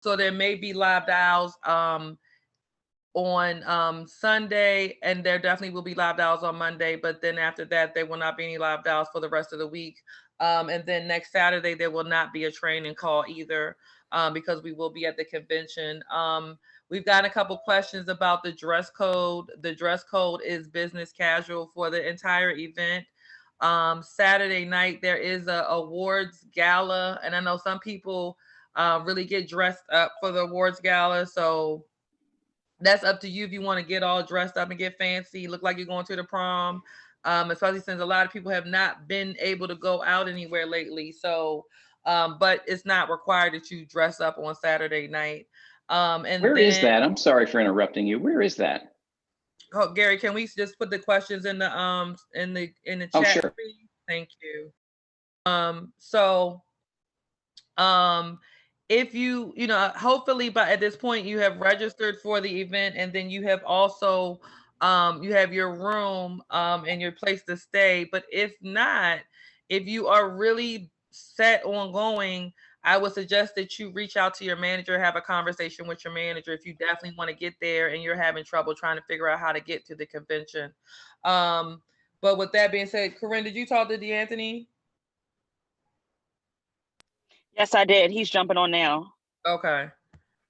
So there may be live dials on Sunday, and there definitely will be live dials on Monday. But then after that, there will not be any live dials for the rest of the week. And then next Saturday, there will not be a training call either, because we will be at the convention. We've gotten a couple questions about the dress code. The dress code is business casual for the entire event. Saturday night there is a awards gala, and I know some people really get dressed up for the awards gala. So that's up to you if you want to get all dressed up and get fancy, look like you're going to the prom. Especially since a lot of people have not been able to go out anywhere lately. So, but it's not required that you dress up on Saturday night. And Where is then, that? I'm sorry for interrupting you. Where is that? oh, Gary, can we just put the questions in the Oh, chat, sure. please? Thank you. So um if hopefully by at this point you have registered for the event, and then you have also you have your room and your place to stay. But if not, if you are really set on going, I would suggest that you reach out to your manager, have a conversation with your manager if you definitely want to get there and you're having trouble trying to figure out how to get to the convention. But with that being said, Corinne, did you talk to D'Anthony? Yes, I did. He's jumping on now. Okay.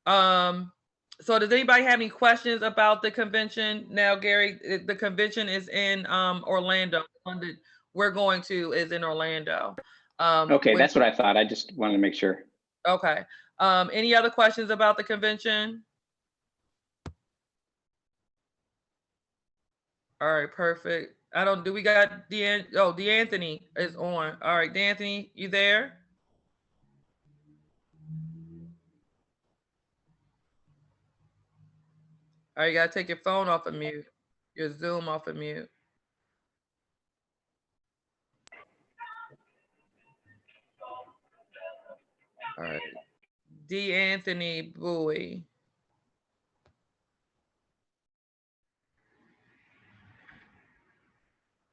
Um, so does anybody have any questions about the convention? Now, Gary, the convention is in Orlando. The one that we're going to is in Orlando. Okay, When that's what I thought. I just wanted to make sure. Okay. Any other questions about the convention? All right, perfect. I don't do we got D'Anthony is on. All right, D'Anthony, you there? All right, you gotta take your phone off of mute, your Zoom off of mute. All right. D'Anthony Bowie.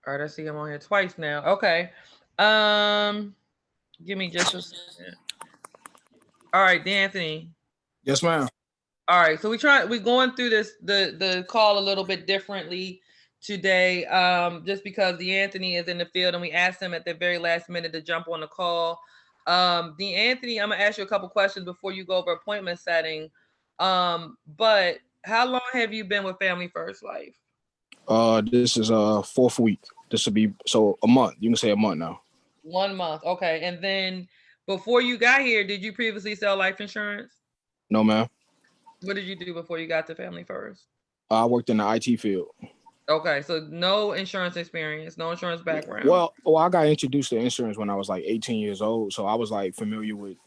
All right, I see him on here twice now. Okay. Um, Give me just a second. All right, D'Anthony. Yes, ma'am. All right, so we're going through the call a little bit differently today, just because D'Anthony is in the field and we asked him at the very last minute to jump on the call. D'Anthony, I'm gonna ask you a couple questions before you go over appointment setting. But how long have you been with Family First Life? This is fourth week. This will be so a month. You can say a month now. 1 month, okay. And then before you got here, did you previously sell life insurance? No, ma'am. What did you do before you got to Family First? I worked in the IT field. Okay, so no insurance experience, no insurance background. Well, I got introduced to insurance when I was like 18 years old, so I was like familiar with.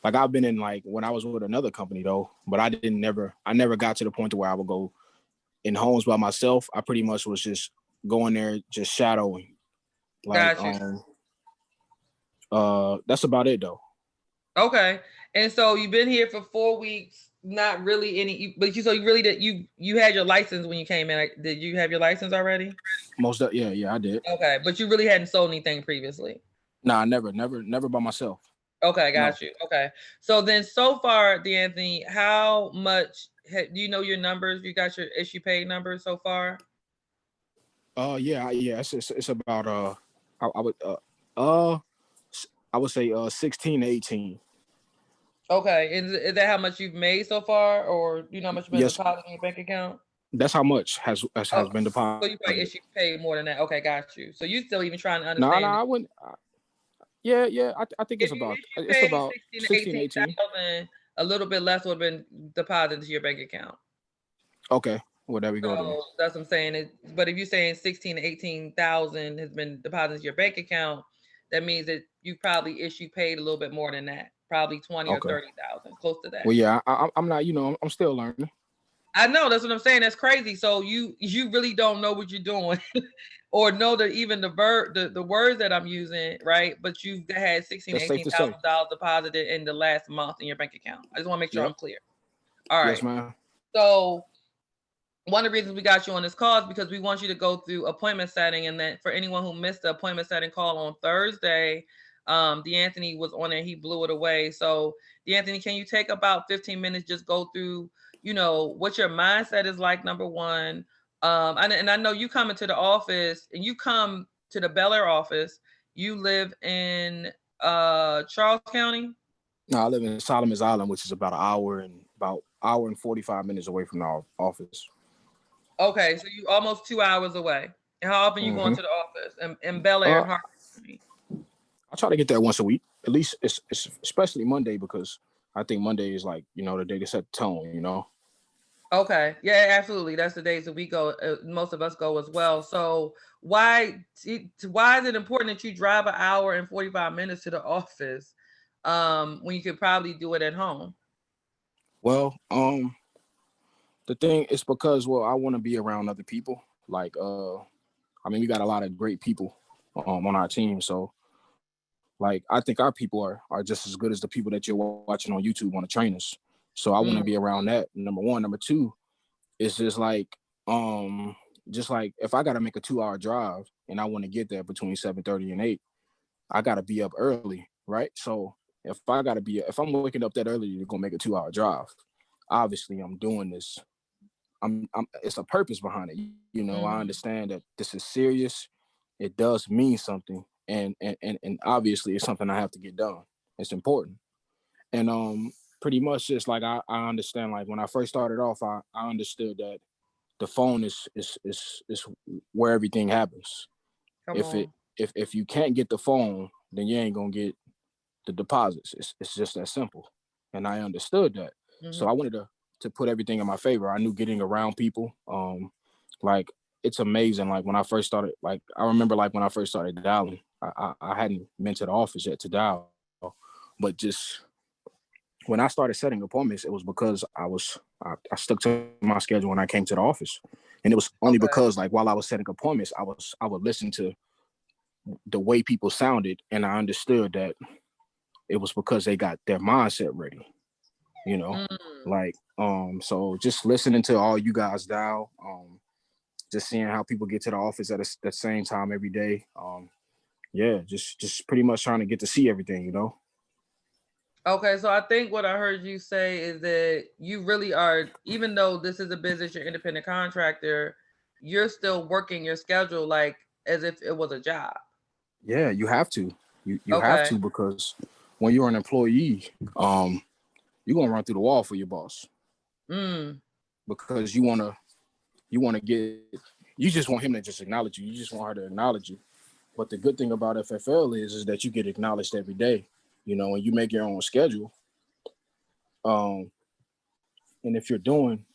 Like I've been in like when I was with another company though, but I never got to the point to where I would go in homes by myself. I pretty much was just going there, just shadowing. Like, Got you. that's about it though. Okay, and so you've been here for 4 weeks. Not really any, but you really did. You had your license when you came in. Did you have your license already? Yeah, I did. Okay, but you really hadn't sold anything previously. Nah, never by myself. Okay, got No. you. Okay, so then so far, D'Anthony, how much do you know your numbers? You got your issue paid numbers so far? Yeah. It's about I would uh I would say 16 to 18. Okay, is that how much you've made so far, or do you know how much you've been Yes, depositing in your bank account? that's how much has Oh, been so you probably deposited. issue paid more than that. Okay, got you. So you still even trying to No, understand I wouldn't. Yeah. I think if you it's paid about 16 to 16 to 18. 18,000, a little bit less would have been deposited into your bank account. Okay, well there we go then. So that's what I'm saying. But if you're saying 16 to 18,000 has been deposited into your bank account, that means that you probably issue paid a little bit more than that, probably 20 or Okay. 30,000, close to that. Well, yeah, I'm not. I'm still learning. I know that's what I'm saying. That's crazy. So you really don't know what you're doing, or know that even the words that I'm using, right? But you've had 16 to That's safe eighteen to say. thousand dollars deposited in the last month in your bank account. I just want to make sure Yep. I'm clear. All Yes, right. ma'am. So one of the reasons we got you on this call is because we want you to go through appointment setting, and then for anyone who missed the appointment setting call on Thursday, D'Anthony was on it. He blew it away. So D'Anthony, can you take about 15 minutes, just go through, what your mindset is like, number one. And I know you come into the office and you come to the Bel Air office. You live in Charles County? No, I live in Solomon's Island, which is about an hour and 45 minutes away from our office. Okay, so you almost 2 hours away. And how often you go into the office in Bel Air and Harvard County? I try to get there once a week, at least, it's especially Monday, because I think Monday is like, the day to set the tone, Okay. Yeah, absolutely. That's the days that we go. Most of us go as well. So why is it important that you drive an hour and 45 minutes to the office when you could probably do it at home? Well, the thing is because, I want to be around other people. Like, we got a lot of great people on our team. So, like, I think our people are just as good as the people that you're watching on YouTube on the trainers. So I want to be around that. Number one. Number two, it's just like if I got to make a 2-hour drive and I want to get there between 7:30 and 8, I got to be up early, right? So if I'm waking up that early to go make a 2-hour drive, obviously I'm doing this. It's a purpose behind it. I understand that this is serious. It does mean something. And obviously it's something I have to get done. It's important. And pretty much just like I understand, like when I first started off, I understood that the phone is where everything happens. If you can't get the phone, then you ain't gonna get the deposits. It's just that simple. And I understood that. So I wanted to put everything in my favor. I knew getting around people, like it's amazing. Like when I first started, like I remember like when I first started dialing, I hadn't been to the office yet to dial, but just when I started setting appointments, it was because I stuck to my schedule when I came to the office. And it was only because like while I was setting appointments, I would listen to the way people sounded, and I understood that it was because they got their mindset ready, like so just listening to all you guys dial, just seeing how people get to the office at the same time every day. Just pretty much trying to get to see everything, Okay, so I think what I heard you say is that you really are, even though this is a business, you're independent contractor, you're still working your schedule like as if it was a job. Yeah, you have to. You have to, because when you're an employee, you're gonna run through the wall for your boss. Because you just want him to just acknowledge you. You just want her to acknowledge you. But the good thing about FFL is that you get acknowledged every day, and you make your own schedule. And if you're doing,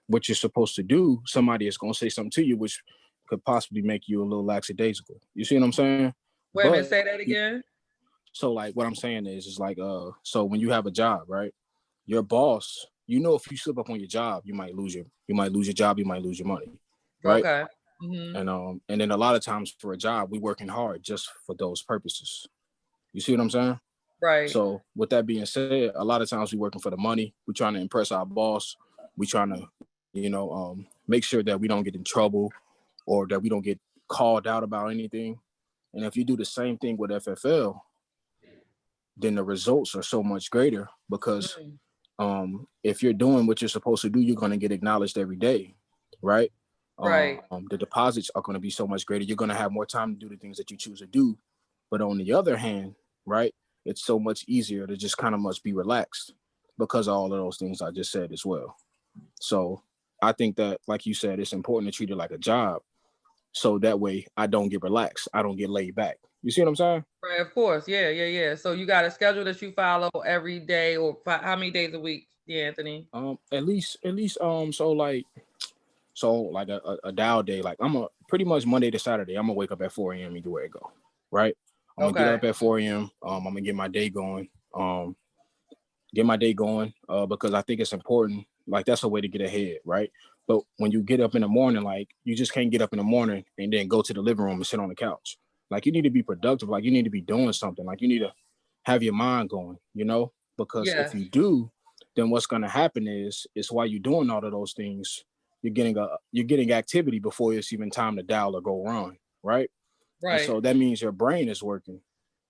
what you're supposed to do, somebody is going to say something to you, which could possibly make you a little lackadaisical. You see what I'm saying? Wait a minute, say that again. So like what I'm saying is like, so when you have a job, right, your boss, if you slip up on your job, you might lose your job, you might lose your money. Right. Okay. And then a lot of times for a job, we working hard just for those purposes. You see what I'm saying? Right. So with that being said, a lot of times we working for the money. We're trying to impress our boss. We trying to, make sure that we don't get in trouble or that we don't get called out about anything. And if you do the same thing with FFL, then the results are so much greater because if you're doing what you're supposed to do, you're going to get acknowledged every day, right? Right. The deposits are going to be so much greater. You're going to have more time to do the things that you choose to do. But on the other hand, right, it's so much easier to just kind of must be relaxed because of all of those things I just said as well. So I think that, like you said, it's important to treat it like a job. So that way I don't get relaxed. I don't get laid back. You see what I'm saying? Right, of course. Yeah. So you got a schedule that you follow every day, or how many days a week, Anthony? At least so like a dial day, like I'm pretty much Monday to Saturday, I'm gonna wake up at 4 a.m. either way it go. Right? I'm gonna get up at 4 a.m. I'm gonna get my day going. Because I think it's important. Like that's a way to get ahead, right? But when you get up in the morning, like you just can't get up in the morning and then go to the living room and sit on the couch. Like you need to be productive. Like you need to be doing something. Like you need to have your mind going, because if you do, then what's going to happen is while you're doing all of those things, you're getting activity before it's even time to dial or go run, right? Right. And so that means your brain is working.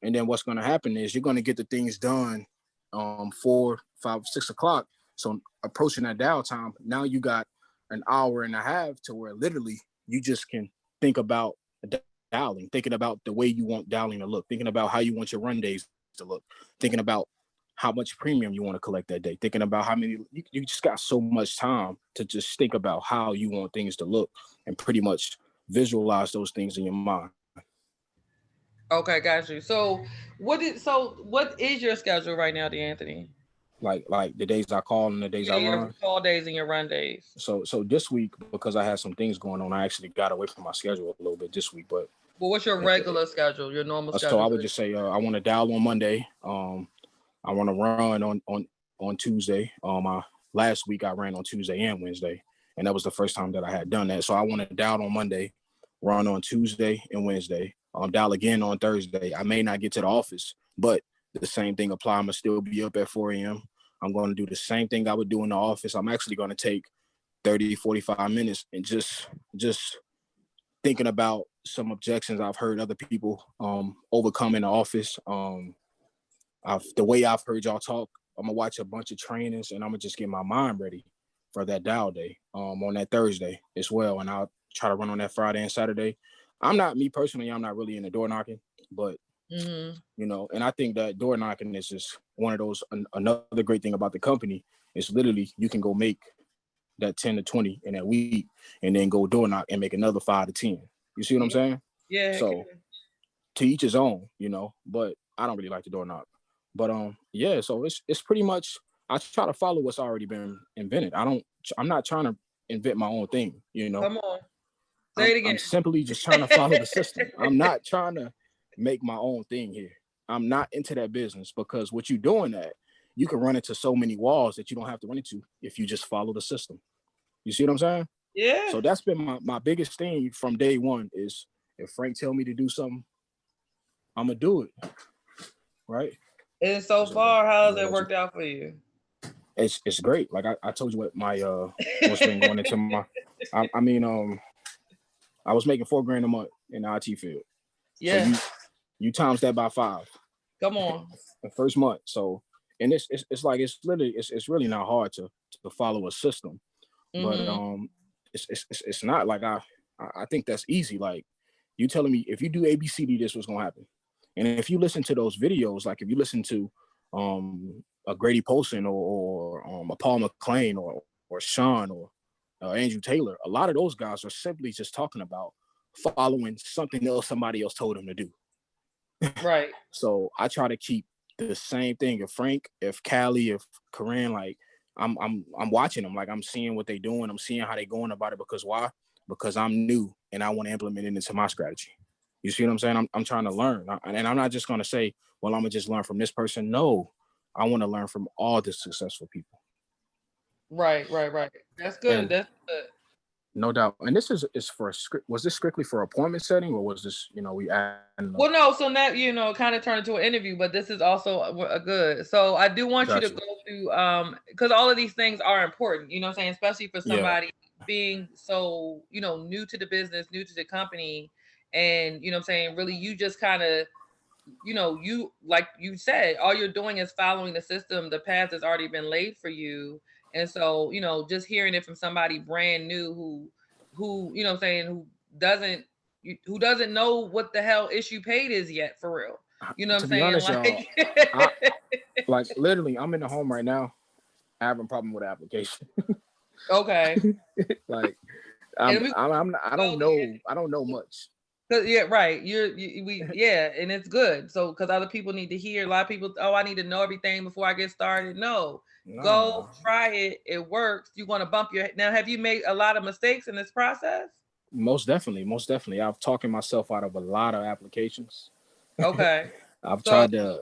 And then what's going to happen is you're going to get the things done 4, 5, 6 o'clock. So approaching that dial time, now you got an hour and a half to where literally you just can think about dialing, thinking about the way you want dialing to look, thinking about how you want your run days to look, thinking about how much premium you want to collect that day, thinking about how many, you just got so much time to just think about how you want things to look and pretty much visualize those things in your mind. Okay, got you. So what is your schedule right now, DeAnthony? Like the days I call and the days I Your run. call days and your run days. So this week, because I had some things going on, I actually got away from my schedule a little bit this week. But well, what's your regular schedule? Your normal schedule? So I would just say I want to dial on Monday. I want to run on Tuesday. Last week I ran on Tuesday and Wednesday, and that was the first time that I had done that. So I want to dial on Monday, run on Tuesday and Wednesday. Dial again on Thursday. I may not get to the office, but the same thing apply. I'm gonna still be up at 4 a.m. I'm going to do the same thing I would do in the office. I'm actually going to take 30, 45 minutes and just thinking about some objections I've heard other people overcome in the office. The way I've heard y'all talk, I'm gonna watch a bunch of trainings and I'm gonna just get my mind ready for that dial day on that Thursday as well. And I'll try to run on that Friday and Saturday. I'm not really into door knocking, but you know, and I think that door knocking is just one of those, another great thing about the company is literally you can go make that 10 to 20 in that week and then go door knock and make another 5 to 10. You see what I'm saying? Yeah. So to each his own, you know, but I don't really like the door knock. But yeah, so it's pretty much, I try to follow what's already been invented. I'm not trying to invent my own thing, you know. Come on. Say it again. I'm simply just trying to follow the system. I'm not trying to make my own thing here. I'm not into that business because what you're doing that, you can run into so many walls that you don't have to run into if you just follow the system. You see what I'm saying? Yeah. So that's been my biggest thing from day one is if Frank tell me to do something, I'm gonna do it. Right? And so far, how has it worked out for you? It's great. Like I told you what my what's been going into my I was making $4,000 a month in the IT field. Yeah. So you times that by 5. Come on. The first month. So and it's like it's really not hard to follow a system. But it's not like I think that's easy. Like you telling me if you do ABCD, this was gonna happen. And if you listen to those videos, like if you listen to a Grady Polson or a Paul McClain or Sean or Andrew Taylor, a lot of those guys are simply just talking about following something else somebody else told them to do. Right. So I try to keep the same thing. If Frank, if Callie, if Karyn, like I'm watching them, like I'm seeing what they're doing. I'm seeing how they're going about it because why? Because I'm new and I want to implement it into my strategy. You see what I'm saying? I'm trying to learn. And I'm not just going to say, well, I'm going to just learn from this person. No, I want to learn from all the successful people. Right. That's good. That's good. No doubt. And this is for was this strictly for appointment setting or was this, we adding? Well, no. So now, kind of turned into an interview, but this is also a good. So I do want you to go through, because all of these things are important, you know what I'm saying? Especially for somebody being so, new to the business, new to the company. And, you know what I'm saying? Really, you just kind of, you, like you said, all you're doing is following the system. The path has already been laid for you. And so, just hearing it from somebody brand new who, you know what I'm saying, who doesn't know what the hell issue paid is yet for real. You know what I'm saying? Honest, like literally, I'm in the home right now. I have a problem with the application. Okay. Like I don't know much. Yeah, right. And it's good. So because other people need to hear. A lot of people, I need to know everything before I get started. No. Go try it. It works. You want to bump your now. Have you made a lot of mistakes in this process? Most definitely. I've talked myself out of a lot of applications. Okay. I've tried to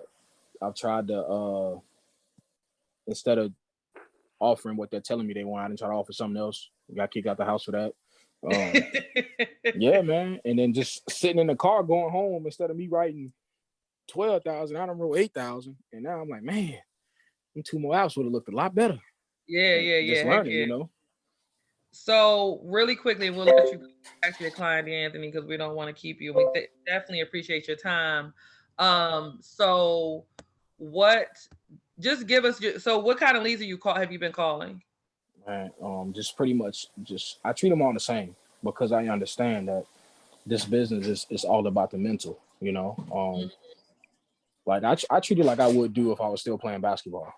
instead of offering what they're telling me they want, I didn't try to offer something else. Got kicked out the house for that. Yeah, man. And then just sitting in the car going home instead of me writing 12,000, I done wrote 8,000. And now I'm like, man, them 2 more hours would have looked a lot better. Yeah. Just learning, So really quickly, we'll let you back to your client, Anthony, because we don't want to keep you. We definitely appreciate your time. So what? Just give us. So what kind of leads have you been calling? Man, just pretty much I treat them all the same because I understand that this business is all about the mental, you know. Like I treat it like I would do if I was still playing basketball.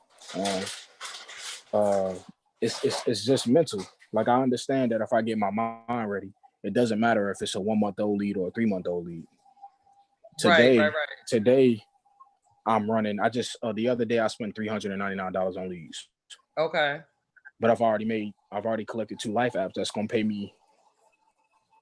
Uh, it's just mental. Like I understand that if I get my mind ready, it doesn't matter if it's a 1 month old lead or a 3 month old lead. Today I'm running. I just the other day I spent $399 on leads. Okay. But I've already collected 2 life apps that's gonna pay me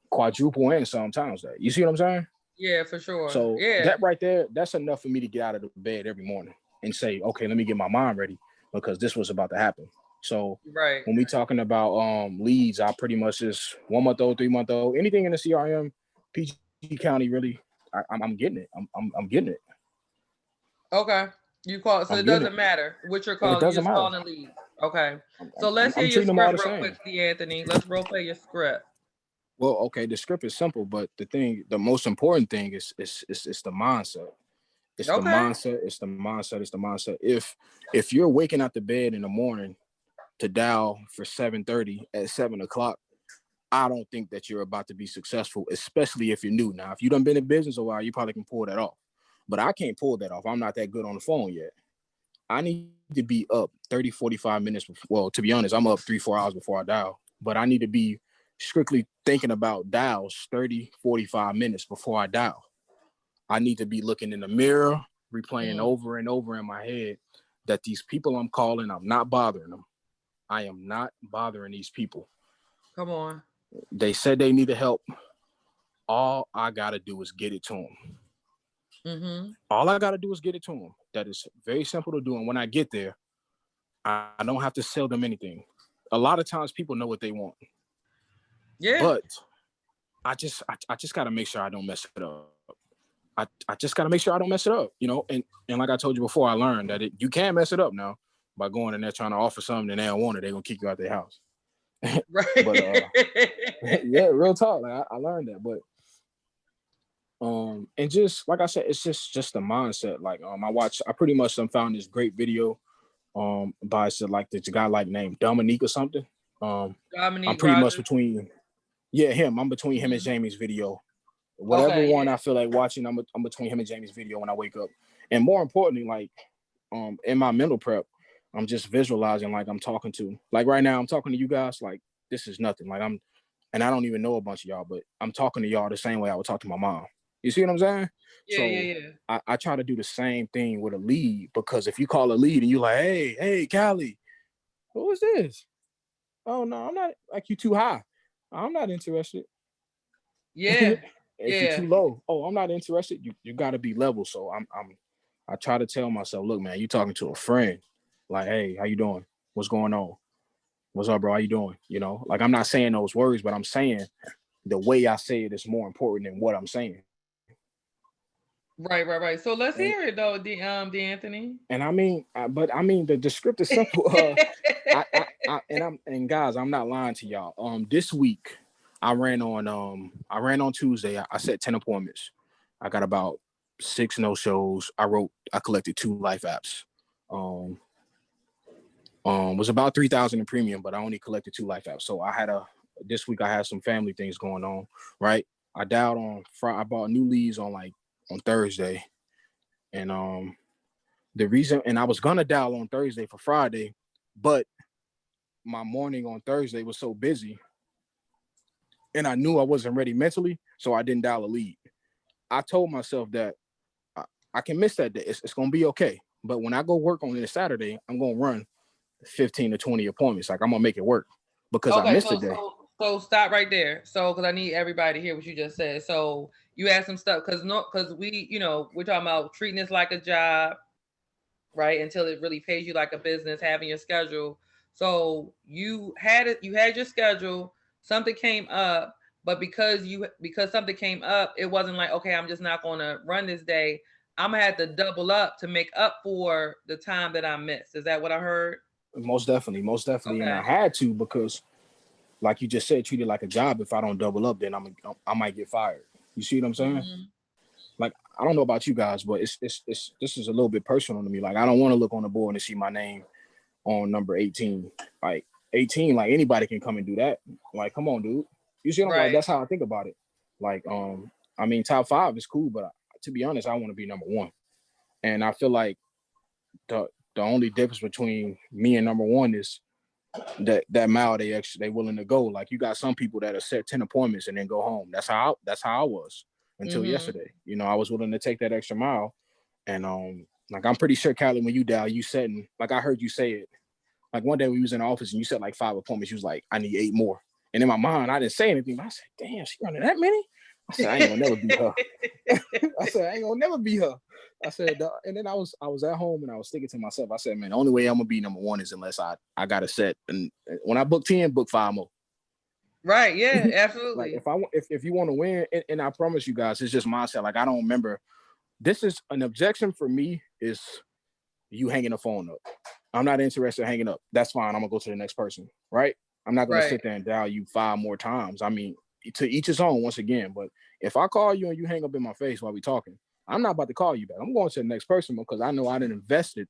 quadruple and sometimes that. You see what I'm saying? Yeah, for sure. So yeah, that right there, that's enough for me to get out of the bed every morning and say, okay, let me get my mind ready because this was about to happen. So right. when we talking about leads, I pretty much just 1 month old, 3 month old, anything in the CRM, PG County, really, I'm getting it. I'm getting it. Okay. You call so it doesn't matter what you're calling. It doesn't matter. Calling leads. Okay. So let's hear your script real quick, Anthony. Let's role play your script. Well, okay, the script is simple, but the most important thing is the mindset. It's the mindset. It's the mindset. It's the mindset. If you're waking out the bed in the morning to dial for 7:30 at 7 o'clock, I don't think that you're about to be successful, especially if you're new. Now, if you done been in business a while, you probably can pull that off. But I can't pull that off. I'm not that good on the phone yet. I need to be up 30, 45 minutes. Well, to be honest, I'm up 3-4 hours before I dial. But I need to be strictly thinking about dials 30, 45 minutes before I dial. I need to be looking in the mirror, replaying over and over in my head that these people I'm calling, I'm not bothering them. I am not bothering these people. Come on. They said they needed help. All I got to do is get it to them. All I got to do is get it to them. That is very simple to do. And when I get there, I don't have to sell them anything. A lot of times people know what they want. Yeah. But I just got to make sure I don't mess it up. I just got to make sure I don't mess it up, you know? And like I told you before, I learned that you can mess it up now by going in there trying to offer something and they don't want it. They're going to kick you out their house. Right. But yeah, real talk. Like I learned that. But and just like I said, it's just the mindset. Like I pretty much found this great video by like this guy like named Dominique or something. Dominique I'm pretty much between him. I'm between him and Jamie's video. Whatever one I feel like watching, I'm between him and Jamie's video when I wake up. And more importantly, like in my mental prep, I'm just visualizing like I'm talking to, like right now I'm talking to you guys, like this is nothing. Like and I don't even know a bunch of y'all, but I'm talking to y'all the same way I would talk to my mom. You see what I'm saying? Yeah. I try to do the same thing with a lead, because if you call a lead and you're like, hey, Callie, who is this? Oh no, I'm not, like, you too high. I'm not interested. Yeah. If you're too low, I'm not interested. You gotta be level. So I try to tell myself, look, man, you talking to a friend. Like, hey, how you doing? What's going on? What's up, bro? How you doing? You know, like I'm not saying those words, but I'm saying the way I say it is more important than what I'm saying. Right. So let's hear it though, D'Anthony. And I mean, the script is simple. And guys, I'm not lying to y'all. This week I ran on Tuesday. I set 10 appointments. I got about 6 no-shows. I collected 2 life apps. Was about 3,000 in premium, but I only collected 2 life apps. So this week I had some family things going on, right? I dialed on Friday. I bought new leads on Thursday. And the reason, and I was gonna dial on Thursday for Friday, but my morning on Thursday was so busy and I knew I wasn't ready mentally, so I didn't dial a lead. I told myself that I can miss that day. It's gonna be okay. But when I go work on this Saturday, I'm gonna run 15 to 20 appointments. Like, I'm gonna make it work because I missed a day. So stop right there. So, because I need everybody to hear what you just said. So you had some stuff because we, we're talking about treating this like a job, right? Until it really pays you like a business, having your schedule. So you had your schedule, something came up, but because something came up, it wasn't like, okay, I'm just not gonna run this day. I'm gonna have to double up to make up for the time that I missed. Is that what I heard? Most definitely. Okay. And I had to, because like you just said, treat it like a job. If I don't double up, then I might get fired. You see what I'm saying? Mm-hmm. Like, I don't know about you guys, but it's this is a little bit personal to me. Like I don't want to look on the board and see my name on number 18. Like 18, like anybody can come and do that. Like, come on, dude. You see what I'm like? That's how I think about it. Like, I mean, top 5 is cool, but to be honest, I want to be number 1. And I feel like the only difference between me and number 1 is that mile they willing to go. Like you got some people that are set 10 appointments and then go home. That's how I was until yesterday. You know, I was willing to take that extra mile. And like I'm pretty sure, Callie, when you dial, you setting, like I heard you say it. Like one day we was in the office and you set like 5 appointments. You was like, I need 8 more. And in my mind, I didn't say anything. But I said, damn, she running that many? I said, I ain't gonna never be her. I said, I ain't gonna never be her. I said, and then I was at home and I was thinking to myself, I said, man, the only way I'm gonna be number 1 is unless I got a set. And when I book 10, book 5 more. Right. Yeah, absolutely. Like if you want to win, and I promise you guys, it's just mindset. Like I don't remember. This is an objection for me is you hanging the phone up. I'm not interested in hanging up. That's fine. I'm gonna go to the next person. Right. I'm not gonna sit there and dial you 5 more times. I mean, to each his own once again. But if I call you and you hang up in my face while we talking, I'm not about to call you back. I'm going to the next person because I know I didn't invested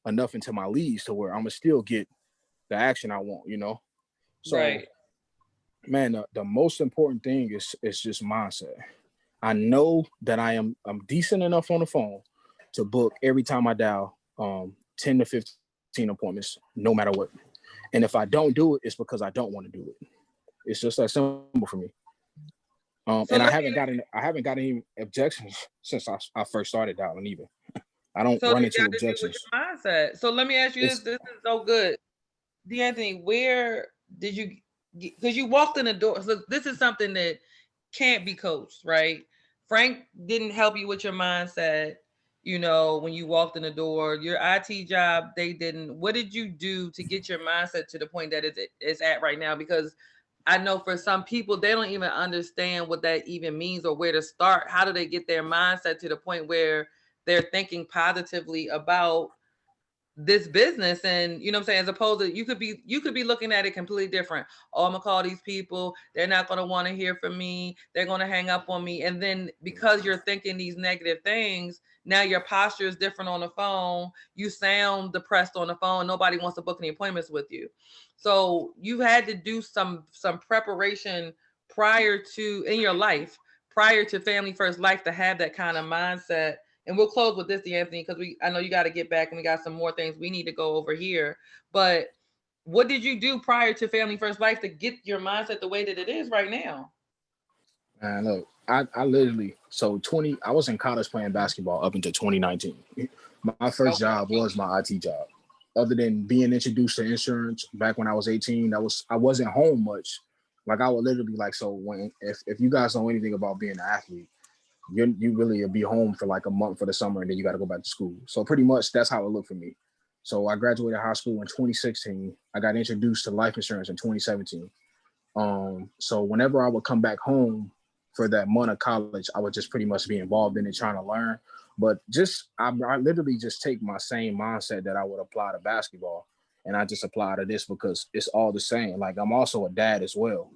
enough into my leads to where I'm gonna still get the action I want, you know? So man, the most important thing is just mindset. I know that I'm decent enough on the phone to book every time I dial 10 to 15 appointments, no matter what. And if I don't do it, it's because I don't want to do it. It's just that simple for me. And I haven't gotten any objections since I first started dialing either. I don't run into objections. Mindset. So let me ask you this. This is so good. D'Anthony, where did you, because you walked in the door. So this is something that can't be coached, right? Frank didn't help you with your mindset, you know, when you walked in the door. Your IT job, they didn't. What did you do to get your mindset to the point that it's at right now? Because I know for some people, they don't even understand what that even means or where to start. How do they get their mindset to the point where they're thinking positively about this business? And you know what I'm saying, as opposed to you could be looking at it completely different. Oh, I'm gonna call these people, they're not gonna want to hear from me, they're gonna hang up on me. And then because you're thinking these negative things, now your posture is different on the phone, you sound depressed on the phone, nobody wants to book any appointments with you. So you had to do some preparation prior to, in your life, prior to Family First Life, to have that kind of mindset. And we'll close with this, D'Anthony, because I know you got to get back and we got some more things we need to go over here. But what did you do prior to Family First Life to get your mindset the way that it is right now? Man, look, I literally, I was in college playing basketball up until 2019. My first job was my IT job. Other than being introduced to insurance back when I was 18, I wasn't home much. Like I would literally if you guys know anything about being an athlete, you really be home for like a month for the summer and then you got to go back to school. So pretty much that's how it looked for me. So I graduated high school in 2016. I got introduced to life insurance in 2017. So whenever I would come back home for that month of college, I would just pretty much be involved in it, trying to learn. But I literally just take my same mindset that I would apply to basketball and I just apply to this because it's all the same. Like I'm also a dad as well.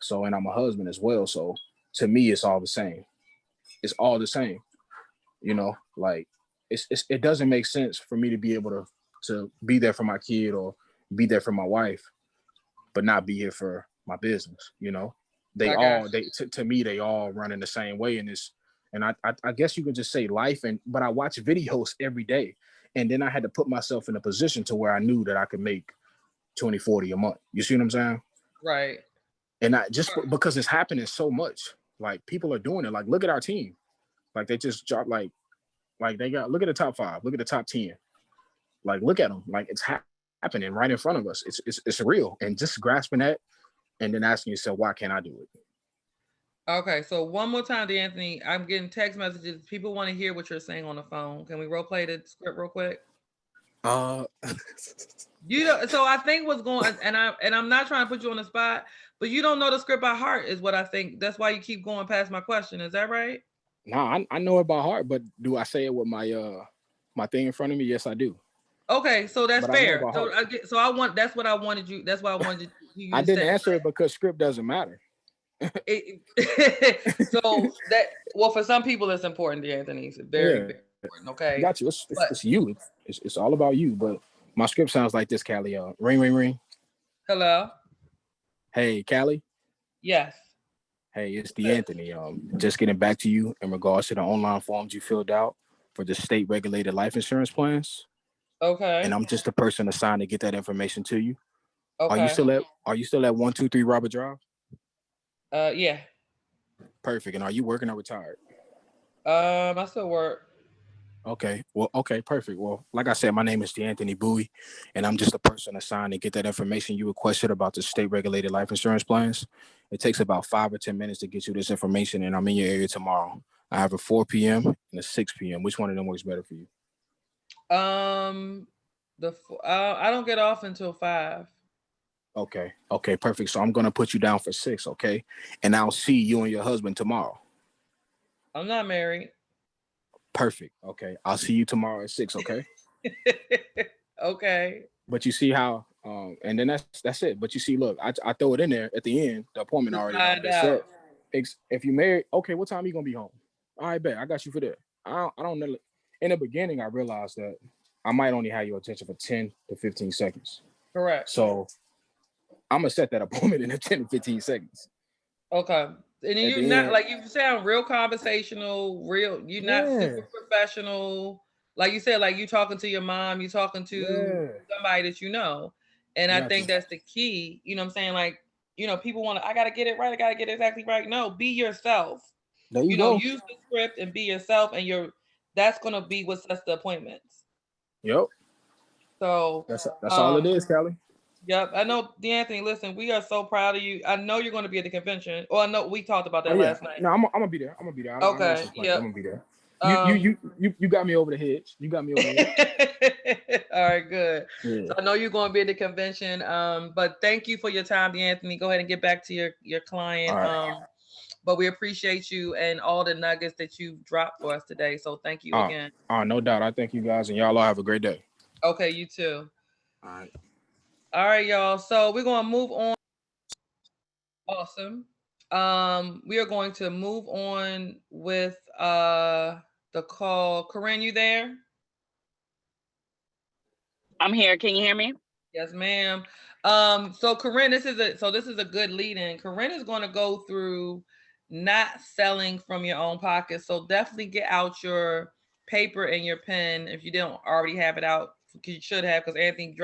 So, and I'm a husband as well. So to me, it's all the same. It's all the same, you know, like it doesn't make sense for me to be able to be there for my kid or be there for my wife, but not be here for my business. You know, to me, they all run in the same way. And I guess you could just say life. But I watch videos every day. And then I had to put myself in a position to where I knew that I could make 20, 40 a month. You see what I'm saying? Right. And because it's happening so much. Like people are doing it. Like look at our team. Like they just dropped like they got, look at the top 5, look at the top 10. Like look at them. Like it's happening right in front of us. It's real. And just grasping that and then asking yourself, why can't I do it? Okay, so one more time, D'Anthony, I'm getting text messages. People want to hear what you're saying on the phone. Can we role play the script real quick? You know, so I think what's going, and I'm not trying to put you on the spot, but you don't know the script by heart is what I think. That's why you keep going past my question. Is that right? No, I know it by heart, but do I say it with my my thing in front of me? Yes, I do. Okay, so that's fair. That's what I wanted you. That's why I wanted you. I didn't answer it because script doesn't matter. So that, well, for some people it's important, Anthony. It's very, Yeah, very important. Okay. got you. It's, it's, But it's you. It's all about you. But my script sounds like this, Callie. Ring, ring, ring. hello. Hey, Callie. Yes. Hey, it's Anthony. Just getting back to you in regards to the online forms you filled out for the state regulated life insurance plans. And Okay. I'm just the person assigned to get that information to you. Okay. Are you still at 123 Robert Drive? Yeah. Perfect. And are you working or retired? I still work. Okay. Well, okay, perfect. Well, like I said, my name is Anthony Bowie, and I'm just a person assigned to get that information you requested about the state regulated life insurance plans. It takes about 5 or 10 minutes to get you this information, and I'm in your area tomorrow. I have a 4 p.m. and a 6 p.m. Which one of them works better for you? Um, I don't get off until 5. Okay. Okay, perfect. So I'm gonna put you down for 6, okay? And I'll see you and your husband tomorrow. I'm not married. Perfect. Okay. I'll see you tomorrow at 6, okay? Okay. But you see how and then that's it. But you see, look, I throw it in there at the end, the appointment To already find been set. out. If you married, okay, what time you gonna be home? All right, bet. I got you for that. I don't know. In the beginning, I realized that I might only have your attention for 10 to 15 seconds. Correct. So I'm gonna set that appointment in 10 to 15 seconds. Okay. And then At you're the not end, like, you sound real conversational, real, you're not yeah, super professional. Like you said, like you talking to your mom, you talking to yeah, somebody that you know. And I got you. think that's the key. You know what I'm saying? Like, people want to, I gotta get it right, I gotta get it exactly right. No, be yourself. There you go. Use the script and be yourself, and that's gonna be what sets the appointments. Yep. So That's all it is, Callie. yep, I know, D'Anthony, listen, we are so proud of you. I know you're gonna be at the convention. Or I know we talked about Oh that yeah. last night. No, I'm gonna be there. I'm gonna be there. I know Okay, some plans. I'm yep. gonna be there. Um, You got me over the hedge. You got me over the hedge. all right, good. Yeah. So I know you're going to be at the convention. But thank you for your time, D'Anthony. Go ahead and get back to your client. All right. But we appreciate you and all the nuggets that you dropped for us today. So thank you again. No doubt. I thank you guys, and y'all all have a great day. Okay, you too. All right. All right, y'all. So we're going to move on. Awesome. We are going to move on with the call. Karyn, you there? I'm here. Can you hear me? Yes, ma'am. So Karyn, this is a good lead-in. Karyn is going to go through not selling from your own pocket. So definitely get out your paper and your pen if you don't already have it out, because you should have, because Anthony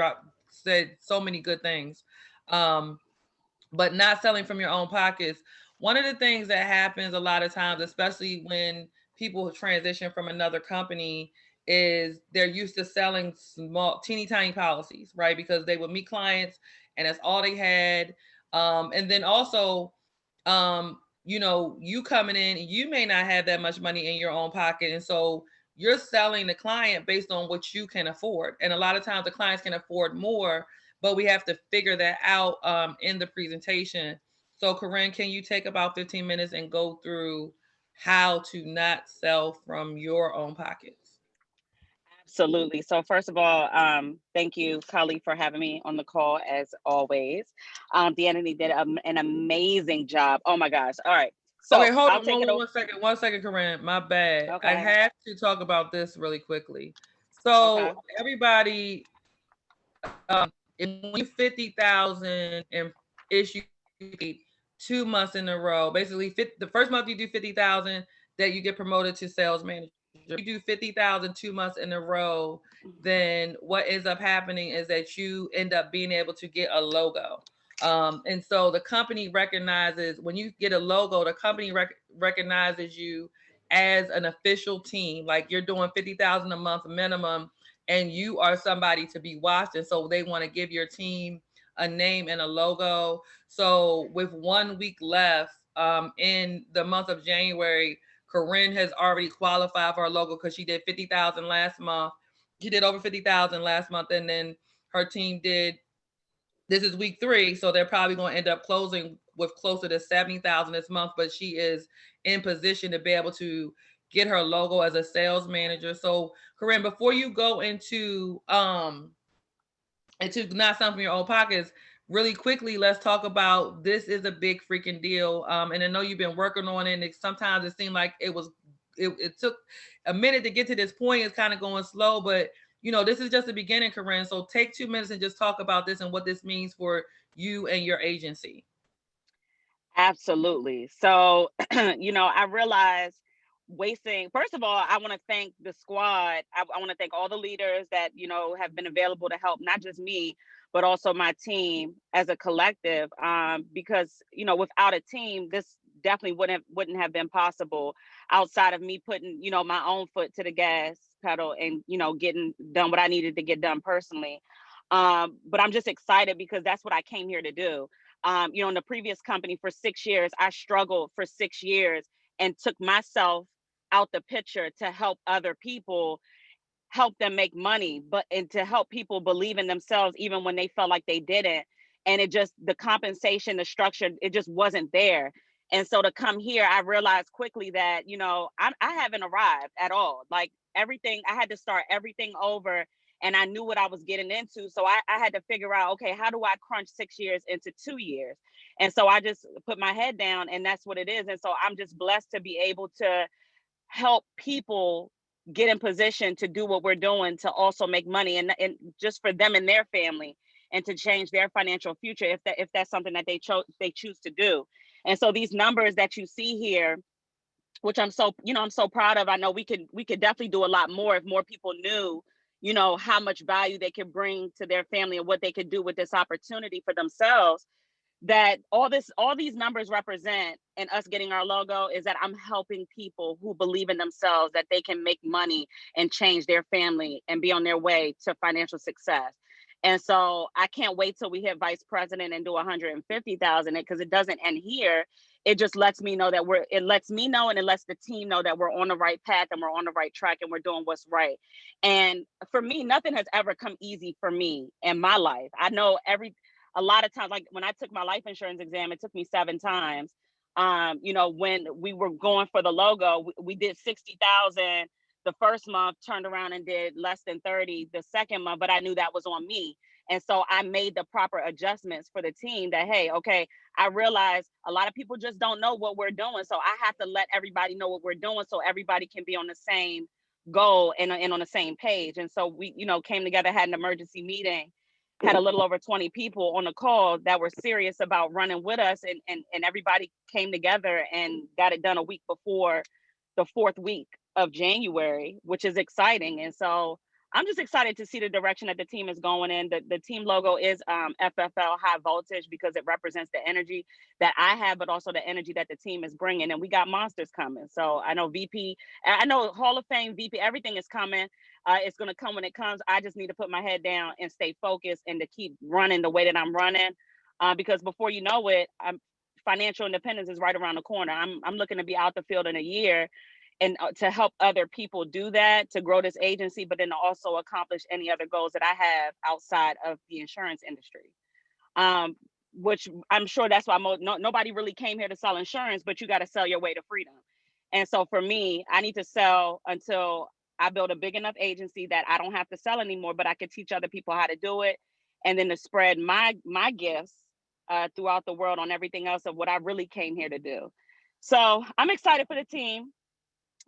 said so many good things. But not selling from your own pockets. One of the things that happens a lot of times, especially when people transition from another company, is they're used to selling small, teeny tiny policies, right? Because they would meet clients and that's all they had. And then also, you coming in, you may not have that much money in your own pocket. And so you're selling the client based on what you can afford. And a lot of times the clients can afford more, but we have to figure that out in the presentation. So Karyn, can you take about 15 minutes and go through how to not sell from your own pockets? Absolutely. So first of all, thank you, Kali, for having me on the call as always. D'Anthony did an amazing job. Oh my gosh. All right. So okay, hold I'll on take it over. 1 second, Karyn. My bad. Okay. I have to talk about this really quickly. So Okay. everybody, if you 50,000 and issue 2 months in a row, basically the first month you do 50,000, that you get promoted to sales manager. If you do 50,000 2 months in a row, then what ends up happening is that you end up being able to get a logo. And so the company recognizes, when you get a logo, the company recognizes you as an official team. Like you're doing 50,000 a month minimum, and you are somebody to be watched. And so they want to give your team a name and a logo. So with 1 week left in the month of January, Karyn has already qualified for a logo because she did 50,000 last month. She did over 50,000 last month, and then her team did. This is week 3, so they're probably going to end up closing with closer to 70,000 this month. But she is in position to be able to get her logo as a sales manager. So Karyn, before you go into not selling from your own pockets, really quickly, let's talk about, this is a big freaking deal. And I know you've been working on it, and sometimes it seemed like it took a minute to get to this point. It's kind of going slow, but this is just the beginning, Karyn. So take 2 minutes and just talk about this and what this means for you and your agency. Absolutely. So, I realized first of all, I want to thank the squad. I want to thank all the leaders that, have been available to help, not just me, but also my team as a collective. Because, without a team, this definitely wouldn't have been possible outside of me putting, my own foot to the gas pedal and, getting done what I needed to get done personally. But I'm just excited because that's what I came here to do. In the previous company for 6 years, I struggled for 6 years and took myself out the picture to help other people, help them make money, and to help people believe in themselves even when they felt like they didn't. And the compensation, the structure, it just wasn't there. And so to come here, I realized quickly that, I haven't arrived at all. Like everything, I had to start everything over, and I knew what I was getting into. So I had to figure out, okay, how do I crunch 6 years into 2 years? And so I just put my head down, and that's what it is. And so I'm just blessed to be able to help people get in position to do what we're doing, to also make money, and just for them and their family, and to change their financial future if that's something that they choose to do. And so these numbers that you see here, which I'm so proud of. I know we could definitely do a lot more if more people knew, how much value they could bring to their family and what they could do with this opportunity for themselves. That all these numbers represent, and us getting our logo, is that I'm helping people who believe in themselves, that they can make money and change their family and be on their way to financial success. And so I can't wait till we hit vice president and do 150,000, because it doesn't end here. It just lets me know it lets me know, and it lets the team know that we're on the right path and we're on the right track and we're doing what's right. And for me, nothing has ever come easy for me in my life. I know a lot of times, like when I took my life insurance exam, it took me 7 times. When we were going for the logo, we did 60,000 the first month, turned around and did less than 30 the second month, but I knew that was on me. And so I made the proper adjustments for the team that, hey, okay, I realize a lot of people just don't know what we're doing. So I have to let everybody know what we're doing so everybody can be on the same goal and on the same page. And so we, came together, had an emergency meeting, had a little over 20 people on the call that were serious about running with us, and everybody came together and got it done a week before the 4th week of January, which is exciting. And so I'm just excited to see the direction that the team is going in. The team logo is FFL, high voltage, because it represents the energy that I have, but also the energy that the team is bringing. And we got monsters coming. So I know Hall of Fame, VP, everything is coming. It's going to come when it comes. I just need to put my head down and stay focused, and to keep running the way that I'm running, because before you know it, financial independence is right around the corner. I'm looking to be out the field in a year, and to help other people do that, to grow this agency, but then to also accomplish any other goals that I have outside of the insurance industry. Which I'm sure that's why nobody really came here to sell insurance, but you got to sell your way to freedom. And so for me, I need to sell until I build a big enough agency that I don't have to sell anymore, but I could teach other people how to do it, and then to spread my gifts throughout the world on everything else of what I really came here to do. So I'm excited for the team,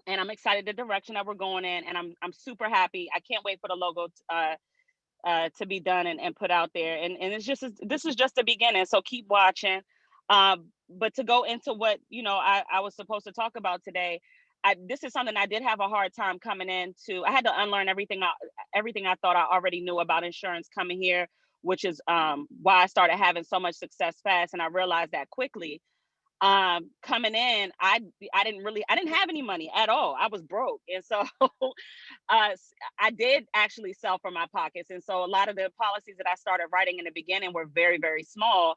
and I'm excited the direction that we're going in, and I'm super happy. I can't wait for the logo to be done and put out there. And this is just the beginning. So keep watching. But to go into what I was supposed to talk about today, this is something I did have a hard time coming into. I had to unlearn everything I thought I already knew about insurance coming here, which is why I started having so much success fast. And I realized that quickly. Coming in, I didn't have any money at all. I was broke. And so I did actually sell from my pockets. And so a lot of the policies that I started writing in the beginning were very, very small.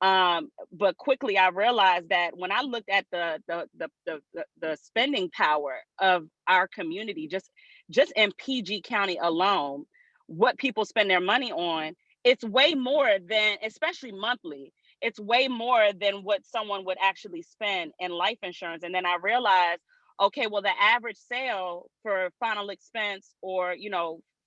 But quickly I realized that when I looked at the spending power of our community, just in PG County alone, what people spend their money on, it's way more than, especially monthly, it's way more than what someone would actually spend in life insurance. And then I realized, okay, well, the average sale for final expense, or,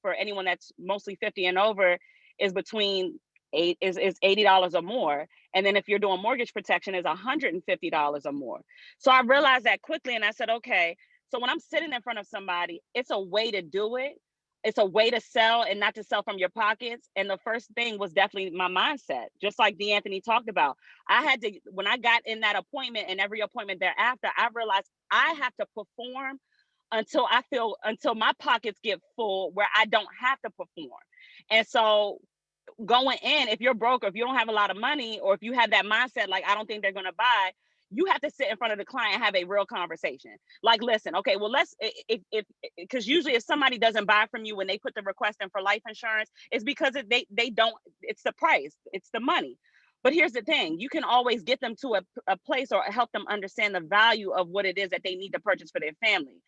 for anyone that's mostly 50 and over, is between is $80 or more. And then if you're doing mortgage protection, is $150 or more. So I realized that quickly, and I said, okay, so when I'm sitting in front of somebody, it's a way to do it. It's a way to sell and not to sell from your pockets. And the first thing was definitely my mindset, just like D'Anthony talked about. I had to, when I got in that appointment and every appointment thereafter, I realized I have to perform until my pockets get full where I don't have to perform. And so going in, if you're broke, or if you don't have a lot of money, or if you have that mindset, like, I don't think they're going to buy, you have to sit in front of the client and have a real conversation. Like, listen, okay, well, because usually if somebody doesn't buy from you when they put the request in for life insurance, it's because they don't, it's the price, it's the money. But here's the thing, you can always get them to a place or help them understand the value of what it is that they need to purchase for their family.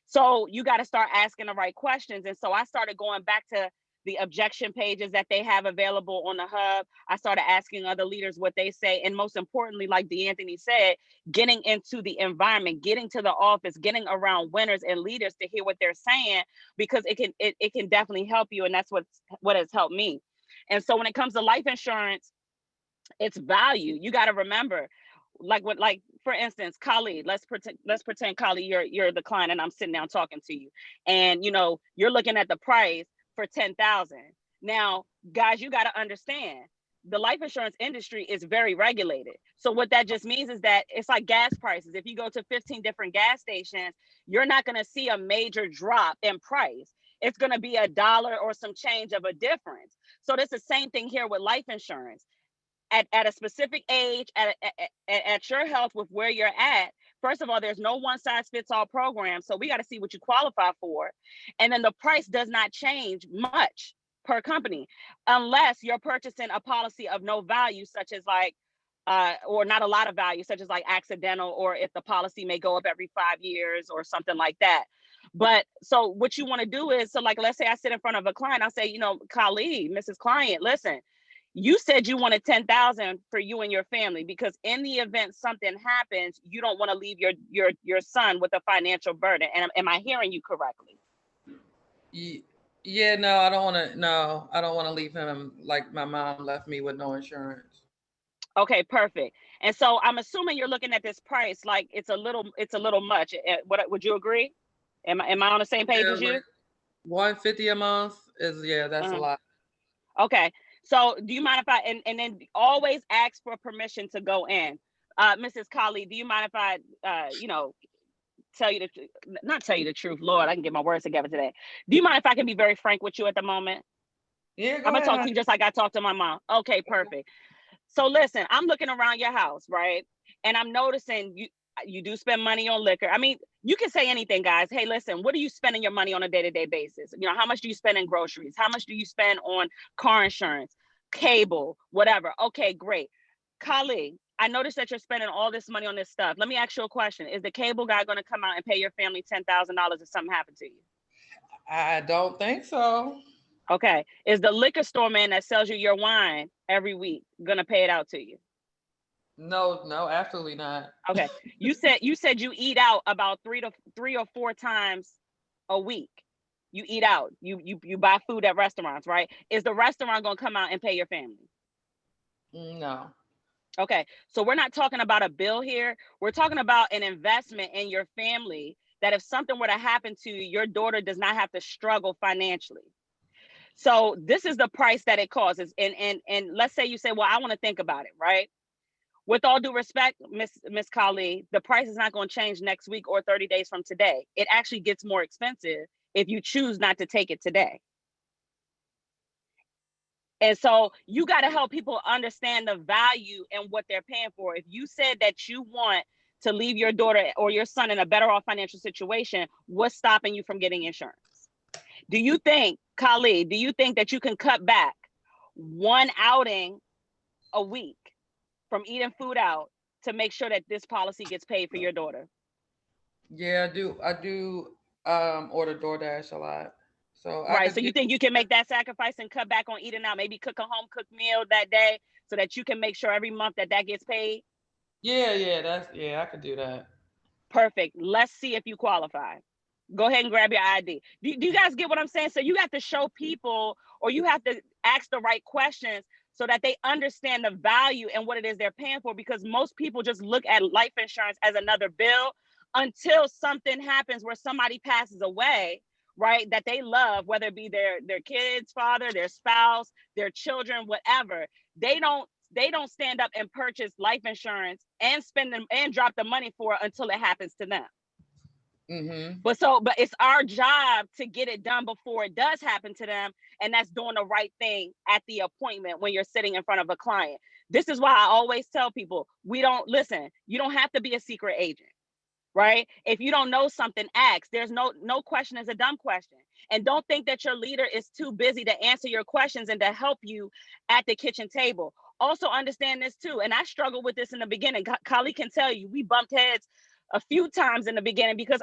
So you got to start asking the right questions. And so I started going back to the objection pages that they have available on the hub. I started asking other leaders what they say. And most importantly, like D'Anthony said, getting into the environment, getting to the office, getting around winners and leaders to hear what they're saying, because it can definitely help you. And that's what has helped me. And so when it comes to life insurance, it's value. You got to remember, like for instance, Kali, let's pretend Kali, you're the client and I'm sitting down talking to you, and you're looking at the price for 10,000. Now, guys, you got to understand, the life insurance industry is very regulated. So what that just means is that it's like gas prices. If you go to 15 different gas stations, you're not going to see a major drop in price. It's going to be $1 or some change of a difference. So that's the same thing here with life insurance. At a specific age, at your health, with where you're at, first of all, there's no one size fits all program. So we got to see what you qualify for. And then the price does not change much per company, unless you're purchasing a policy of no value, such as or not a lot of value, such as like accidental, or if the policy may go up every 5 years or something like that. But so what you want to do is, so like, let's say I sit in front of a client, I'll say, colleague, Mrs. Client, listen, you said you wanted 10,000 for you and your family, because in the event something happens, you don't want to leave your son with a financial burden. And am I hearing you correctly? Yeah, no, I don't want to leave him like my mom left me with no insurance. Okay, perfect. And so I'm assuming you're looking at this price like it's a little much. What would you agree? Am I on the same page as you? Like $150 a month is, that's a lot. Okay. So do you mind if and then always ask for permission to go in. Mrs. Colley, do you mind if I, not tell you the truth, Lord, I can get my words together today. Do you mind if I can be very frank with you at the moment? Yeah, I'm going to talk to you just like I talked to my mom. Okay, perfect. So listen, I'm looking around your house, right? And I'm noticing you do spend money on liquor. I mean, you can say anything, guys. Hey, listen, what are you spending your money on a day-to-day basis? How much do you spend in groceries? How much do you spend on car insurance, cable, whatever? Okay, great. Colleague, I noticed that you're spending all this money on this stuff. Let me ask you a question. Is the cable guy going to come out and pay your family $10,000 if something happened to you? I don't think so. Okay. Is the liquor store man that sells you your wine every week going to pay it out to you? No, absolutely not. Okay. You said you eat out about three or four times a week. You eat out. You buy food at restaurants, right? Is the restaurant going to come out and pay your family? No. Okay. So we're not talking about a bill here. We're talking about an investment in your family, that if something were to happen to you, your daughter does not have to struggle financially. So this is the price that it causes. And let's say you say, well, I want to think about it, right? With all due respect, Miss Kali, the price is not going to change next week or 30 days from today. It actually gets more expensive if you choose not to take it today. And so you got to help people understand the value and what they're paying for. If you said that you want to leave your daughter or your son in a better off financial situation, what's stopping you from getting insurance? Do you think, Kali, that you can cut back one outing a week from eating food out to make sure that this policy gets paid for your daughter? Yeah, I do order DoorDash a lot. So right. So you think you can make that sacrifice and cut back on eating out, maybe cook a home cooked meal that day so that you can make sure every month that gets paid? Yeah, I could do that. Perfect. Let's see if you qualify. Go ahead and grab your ID. Do you guys get what I'm saying? So you have to show people, or you have to ask the right questions so that they understand the value and what it is they're paying for, because most people just look at life insurance as another bill until something happens where somebody passes away, right, that they love, whether it be their kid's father, their spouse, their children, whatever. They don't stand up and purchase life insurance and spend them and drop the money for it until it happens to them. Mm-hmm. But it's our job to get it done before it does happen to them. And that's doing the right thing at the appointment when you're sitting in front of a client. This is why I always tell people, you don't have to be a secret agent, right? If you don't know something, ask. There's no question is a dumb question. And don't think that your leader is too busy to answer your questions and to help you at the kitchen table. Also understand this too, and I struggled with this in the beginning. Kali can tell you, we bumped heads a few times in the beginning because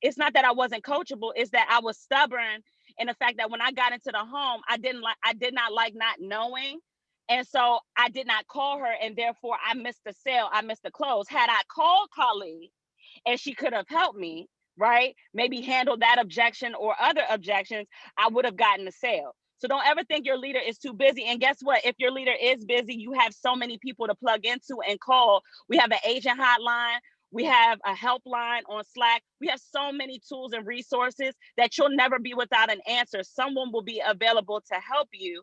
it's not that I wasn't coachable, it's that I was stubborn in the fact that when I got into the home, I did not like not knowing. And so I did not call her, and therefore I missed the sale, I missed the close. Had I called Kali and she could have helped me, right, maybe handle that objection or other objections, I would have gotten the sale. So don't ever think your leader is too busy. And guess what? If your leader is busy, you have so many people to plug into and call. We have an agent hotline. We have a helpline on Slack. We have so many tools and resources that you'll never be without an answer. Someone will be available to help you.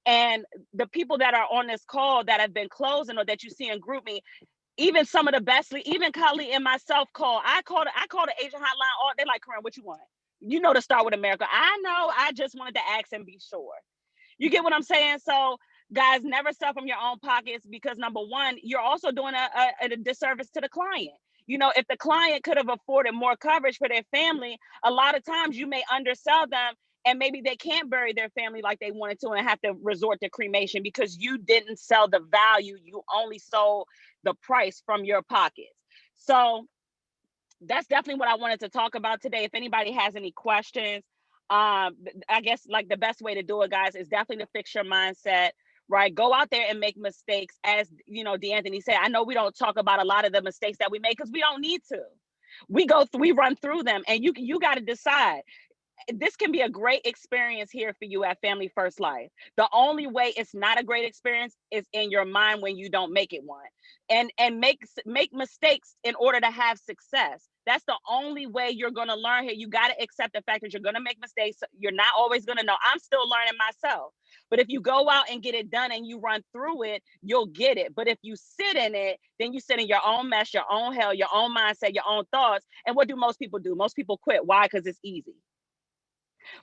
And the people that are on this call that have been closing or that you see in GroupMe, even some of the best, even Kali and myself I called the agent hotline all day, like, Karyn, what you want? You know, to start with America. I know, I just wanted to ask and be sure. You get what I'm saying? So guys, never sell from your own pockets, because number one, you're also doing a disservice to the client. You know, if the client could have afforded more coverage for their family, a lot of times you may undersell them, and maybe they can't bury their family like they wanted to and have to resort to cremation because you didn't sell the value. You only sold the price from your pockets. So that's definitely what I wanted to talk about today. If anybody has any questions, I guess like the best way to do it, guys, is definitely to fix your mindset, right? Go out there and make mistakes. As you know, DeAnthony said, I know we don't talk about a lot of the mistakes that we make because we don't need to. We run through them, and you got to decide. This can be a great experience here for you at Family First Life. The only way it's not a great experience is in your mind when you don't make it one. And make mistakes in order to have success. That's the only way you're going to learn here. You got to accept the fact that you're going to make mistakes. You're not always going to know. I'm still learning myself. But if you go out and get it done and you run through it, you'll get it. But if you sit in it, then you sit in your own mess, your own hell, your own mindset, your own thoughts. And what do most people do? Most people quit. Why? Because it's easy.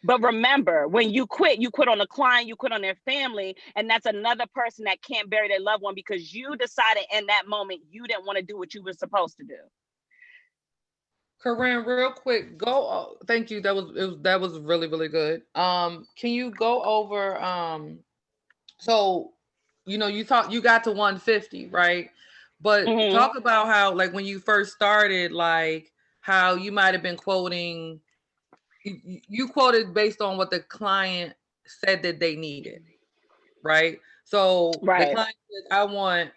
But remember, when you quit on the client, you quit on their family, and that's another person that can't bury their loved one because you decided in that moment you didn't want to do what you were supposed to do. Karyn, real quick, thank you. That was really, really good. Can you go over so you know you got to 150, right? But talk about how, like, when you first started, like how you might have been quoting. You quoted based on what the client said that they needed, right? So the client said, I want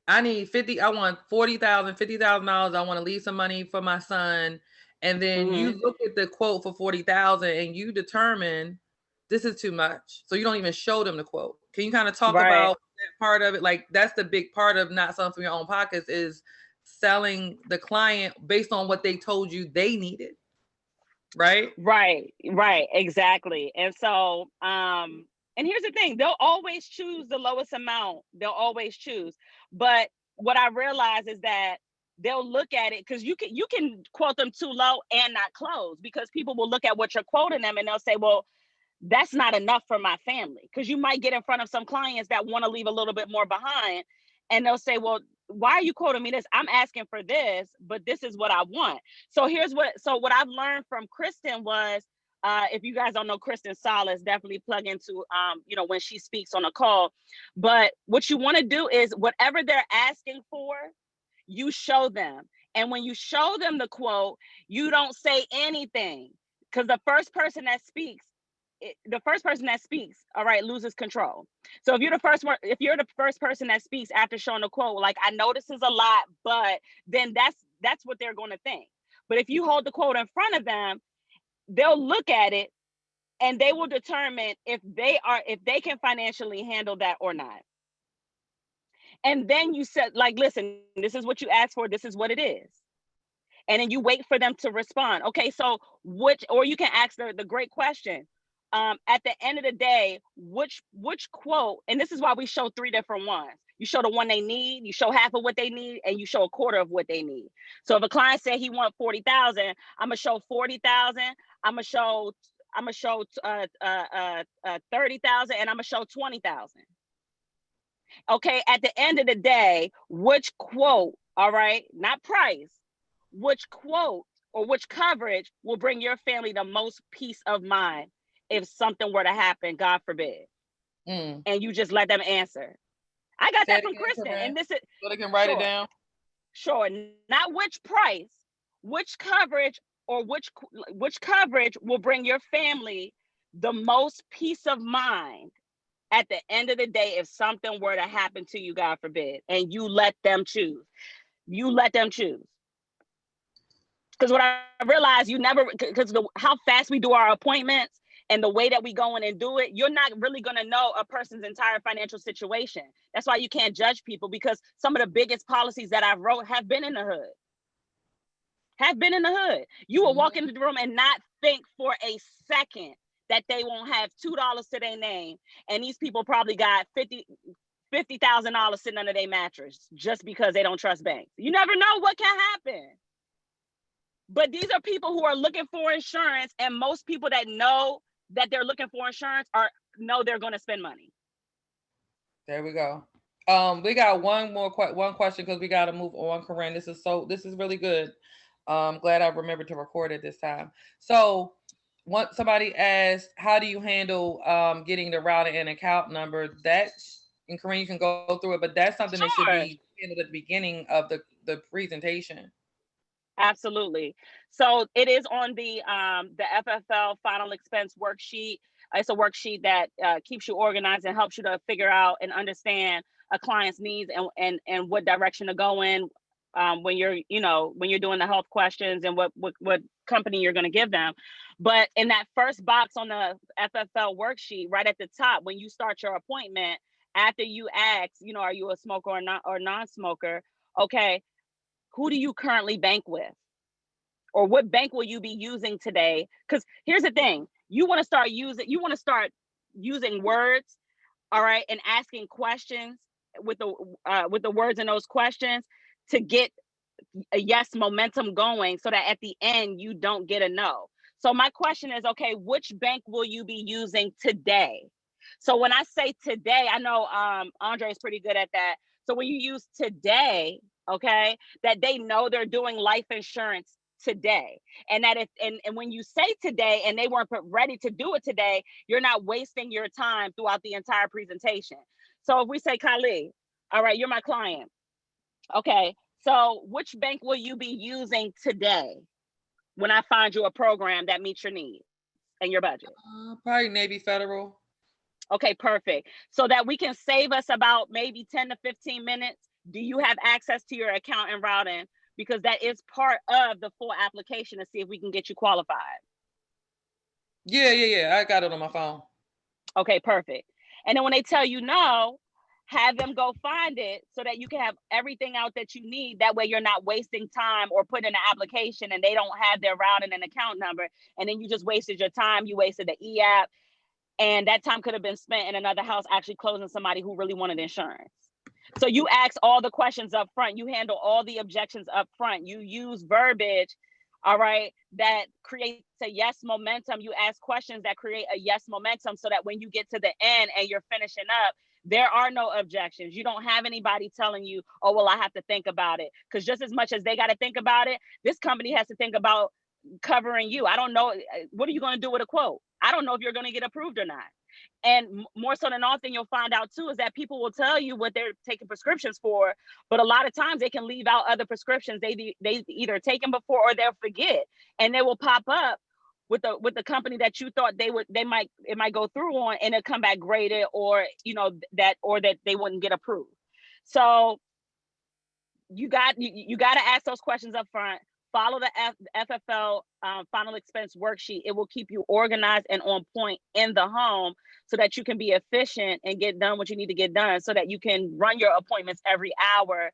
$40,000, $50,000. I want to leave some money for my son. And then you look at the quote for 40,000 and you determine this is too much. So you don't even show them the quote. Can you kind of talk about that part of it? Like, that's the big part of not selling from your own pockets, is selling the client based on what they told you they needed. Right, exactly. And so and here's the thing, they'll always choose the lowest amount. They'll always choose. But what I realize is that they'll look at it, because you can quote them too low and not close, because people will look at what you're quoting them and they'll say, well, that's not enough for my family. Because you might get in front of some clients that want to leave a little bit more behind, and they'll say, well, why are you quoting me this? I'm asking for this, but this is what I want. So what I've learned from Kristen was, if you guys don't know Kristen Salas, definitely plug into, when she speaks on a call. But what you want to do is whatever they're asking for, you show them. And when you show them the quote, you don't say anything, because the first person that speaks, all right, loses control. So if you're the first person that speaks after showing the quote, like, I know this is a lot, but then that's what they're going to think. But if you hold the quote in front of them, they'll look at it and they will determine if they can financially handle that or not. And then you said, like, listen, this is what you asked for, this is what it is. And then you wait for them to respond. Okay, so or you can ask the great question. At the end of the day, which quote, and this is why we show 3 different ones. You show the one they need, you show half of what they need, and you show a quarter of what they need. So if a client said he wants 40,000, I'm gonna show 40,000. I'm gonna show 30,000, and I'm gonna show 20,000. Okay, at the end of the day, which quote, all right, not price, which quote or which coverage will bring your family the most peace of mind if something were to happen, God forbid? And you just let them answer. I got that from Kristen, and this is so they can write it down. Sure, not which price, which coverage, or which coverage will bring your family the most peace of mind at the end of the day if something were to happen to you, God forbid, and you let them choose. You let them choose. Because what I realized, because how fast we do our appointments and the way that we go in and do it, you're not really going to know a person's entire financial situation. That's why you can't judge people, because some of the biggest policies that I wrote have been in the hood. You will walk into the room and not think for a second that they won't have $2 to their name, and these people probably got $50,000 sitting under their mattress just because they don't trust banks. You never know what can happen. But these are people who are looking for insurance, and most people that know that they're looking for insurance know they're going to spend money. There we go. We got one question because we got to move on, Karyn. This is really good. Glad I remembered to record it this time. So, somebody asked, how do you handle getting the routing and account number? And Karyn, you can go through it, but that's something that should be handled at the beginning of the presentation. Absolutely. So it is on the FFL final expense worksheet. It's a worksheet that keeps you organized and helps you to figure out and understand a client's needs and what direction to go in when you're doing the health questions and what company you're going to give them. But in that first box on the FFL worksheet, right at the top, when you start your appointment, after you ask, are you a smoker or non-smoker? Okay, who do you currently bank with? Or what bank will you be using today? Because here's the thing, you want to start using words, all right, and asking questions with the words in those questions to get a yes momentum going, so that at the end you don't get a no. So my question is, okay, which bank will you be using today? So when I say today, I know Andre is pretty good at that. So when you use today, okay, that they know they're doing life insurance today, and that and when you say today and they weren't ready to do it today, you're not wasting your time throughout the entire presentation. So if we say, Kali, all right, you're my client. Okay, so which bank will you be using today when I find you a program that meets your needs and your budget? Probably Navy Federal. Okay, perfect. So that we can save us about maybe 10 to 15 minutes. Do you have access to your account and routing? Because that is part of the full application to see if we can get you qualified. Yeah. I got it on my phone. Okay, perfect. And then when they tell you no, have them go find it so that you can have everything out that you need. That way you're not wasting time or putting in an application and they don't have their routing and account number. And then you just wasted your time. You wasted the e-app. And that time could have been spent in another house actually closing somebody who really wanted insurance. So you ask all the questions up front. You handle all the objections up front. You use verbiage, all right, that creates a yes momentum. You ask questions that create a yes momentum so that when you get to the end and you're finishing up, there are no objections. You don't have anybody telling you, oh, well, I have to think about it. Because just as much as they got to think about it, this company has to think about covering you. I don't know. What are you going to do with a quote? I don't know if you're going to get approved or not. And more so than often, you'll find out too, is that people will tell you what they're taking prescriptions for, but a lot of times they can leave out other prescriptions they either taken before or they'll forget, and they will pop up with the company that you thought it might go through on, and it'll come back graded, or that they wouldn't get approved. So you got to ask those questions up front. follow the FFL final expense worksheet. It will keep you organized and on point in the home so that you can be efficient and get done what you need to get done so that you can run your appointments every hour,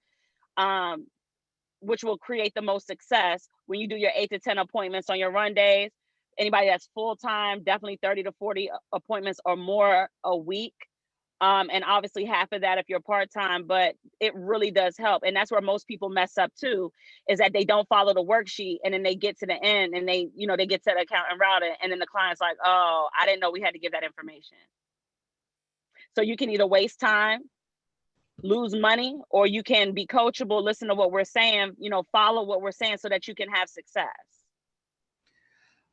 which will create the most success when you do your 8 to 10 appointments on your run days. Anybody that's full-time, definitely 30 to 40 appointments or more a week. And obviously half of that if you're part-time, but it really does help. And that's where most people mess up too, is that they don't follow the worksheet and then they get to the end and they get to the account and route it. And then the client's like, oh, I didn't know we had to give that information. So you can either waste time, lose money, or you can be coachable, listen to what we're saying, follow what we're saying so that you can have success.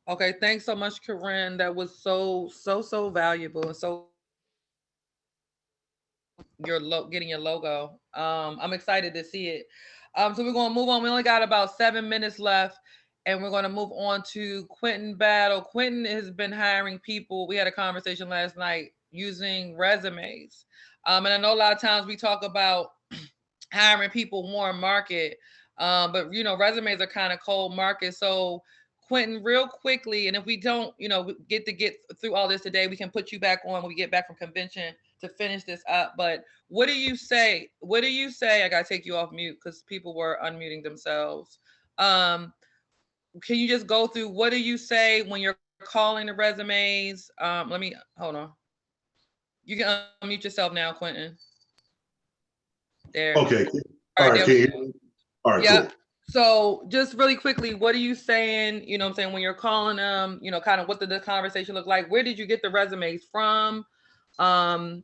Okay, thanks so much, Karyn. That was so valuable, and so getting your logo. I'm excited to see it. So we're going to move on. We only got about 7 minutes left, and we're going to move on to Quentin Battle. Quentin has been hiring people. We had a conversation last night using resumes. And I know a lot of times we talk about hiring people warm market, but resumes are kind of cold market. So Quentin, real quickly, and if we don't, get through all this today, we can put you back on when we get back from convention to finish this up. But what do you say? I gotta take you off mute because people were unmuting themselves. Can you just go through what do you say when you're calling the resumes? Let me hold on. You can unmute yourself now, Quentin. There. Okay. All right. All right. Yeah. Cool. So just really quickly, what are you saying? What I'm saying, when you're calling them, kind of what did the conversation look like? Where did you get the resumes from? Because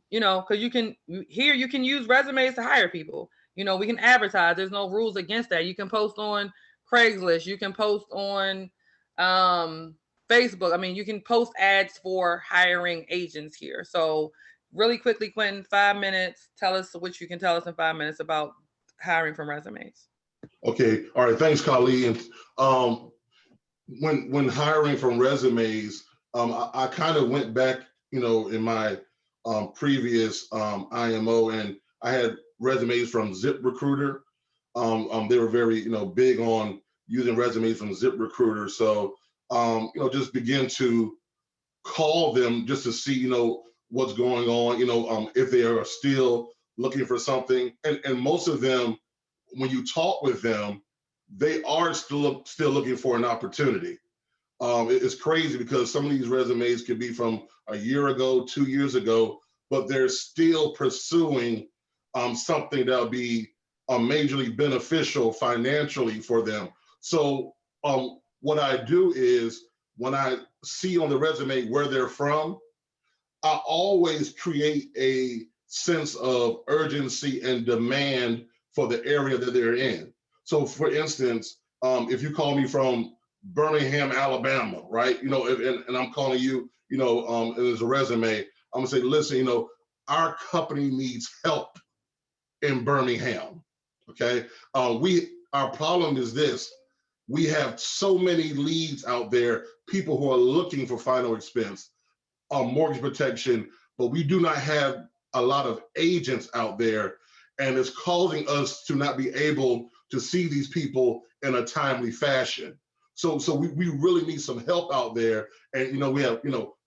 you can use resumes to hire people. We can advertise. There's no rules against that. You can post on Craigslist. You can post on Facebook. I mean, you can post ads for hiring agents here. So really quickly, Quentin, 5 minutes. Tell us what you can tell us in 5 minutes about hiring from resumes. Okay. All right. Thanks, Colleen. When hiring from resumes, I kind of went back, in my previous IMO, and I had resumes from ZipRecruiter. They were very, big on using resumes from ZipRecruiter. So, just begin to call them just to see, what's going on, if they are still looking for something. And most of them, when you talk with them, they are still looking for an opportunity. It's crazy because some of these resumes could be from a year ago, 2 years ago, but they're still pursuing something that'll be majorly beneficial financially for them. So what I do is when I see on the resume where they're from, I always create a sense of urgency and demand for the area that they're in. So for instance, if you call me from Birmingham, Alabama, right? And I'm calling you, as a resume, I'm gonna say, listen, our company needs help in Birmingham, okay? Our problem is this: we have so many leads out there, people who are looking for final expense, mortgage protection, but we do not have a lot of agents out there, and it's causing us to not be able to see these people in a timely fashion. So we really need some help out there. And we have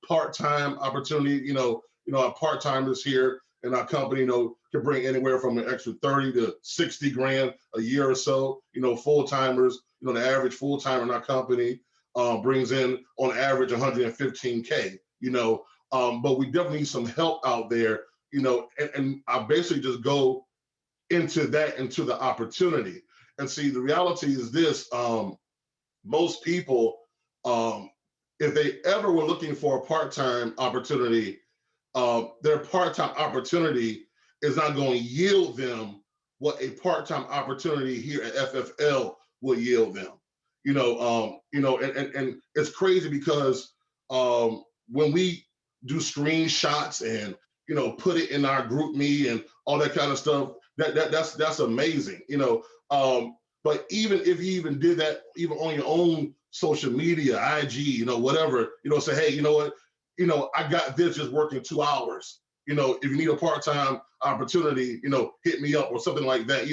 part-time opportunity. Our part-timers here in our company can bring anywhere from an extra 30 to 60 grand a year or so. Full-timers, the average full-timer in our company brings in on average 115K. But we definitely need some help out there. And I basically just go into the opportunity. And see, the reality is this: most people, if they ever were looking for a part-time opportunity, their part-time opportunity is not going to yield them what a part-time opportunity here at FFL will yield them. And it's crazy because when we do screenshots and put it in our group me and all that kind of stuff, that's amazing. But even if you even did that, even on your own social media, IG, whatever, say, hey, you know what, I got this just working 2 hours. If you need a part-time opportunity, hit me up or something like that.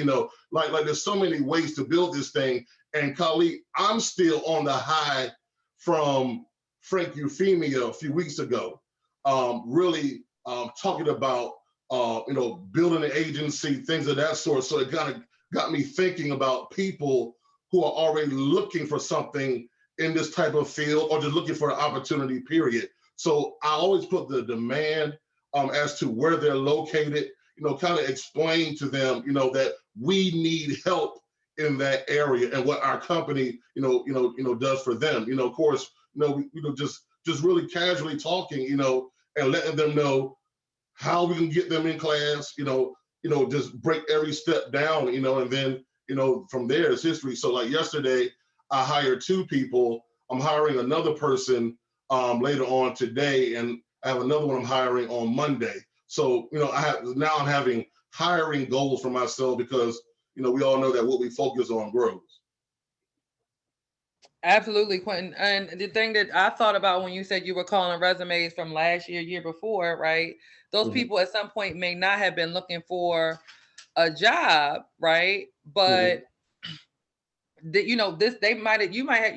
Like there's so many ways to build this thing, And Khalid, I'm still on the high from Frank Euphemia a few weeks ago, really talking about building an agency, things of that sort. So it kind of got me thinking about people who are already looking for something in this type of field or just looking for an opportunity, period. So I always put the demand as to where they're located, kind of explain to them, that we need help in that area and what our company, does for them. Of course, just really casually talking, and letting them know how we can get them in class, just break every step down, and then, from there it's history. So like yesterday, I hired 2 people. I'm hiring another person later on today, and I have another one I'm hiring on Monday. So, I'm having hiring goals for myself because, we all know that what we focus on grows. Absolutely, Quentin. And the thing that I thought about when you said you were calling resumes from last year before, right? Those people at some point may not have been looking for a job, right? But you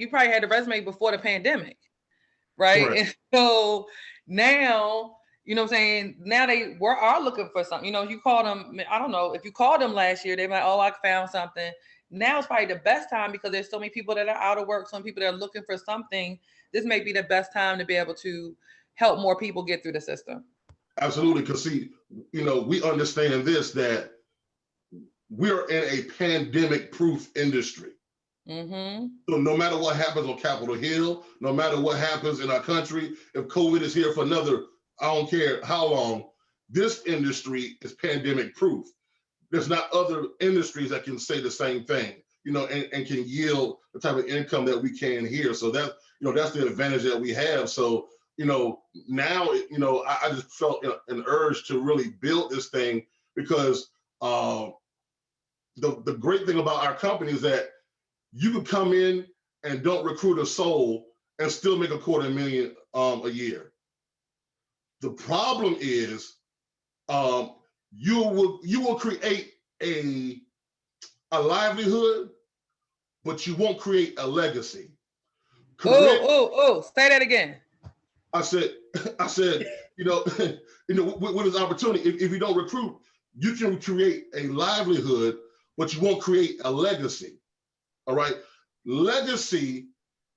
probably had a resume before the pandemic, right? Correct. And so now, what I'm saying, now they are looking for something. You call them, I don't know, if you called them last year, they might, oh, I found something. Now it's probably the best time because there's so many people that are out of work, some people that are looking for something. This may be the best time to be able to help more people get through the system. Absolutely, because see, we understand this, that we're in a pandemic-proof industry. So no matter what happens on Capitol Hill, no matter what happens in our country, if COVID is here for another, I don't care how long, this industry is pandemic proof. There's not other industries that can say the same thing, and can yield the type of income that we can here. So that, that's the advantage that we have. So, now, I just felt an urge to really build this thing because the great thing about our company is that you could come in and don't recruit a soul and still make $250,000 a year. The problem is you will create a livelihood, but you won't create a legacy. Say that again. I said, with this opportunity, if you don't recruit, you can create a livelihood, but you won't create a legacy. All right. Legacy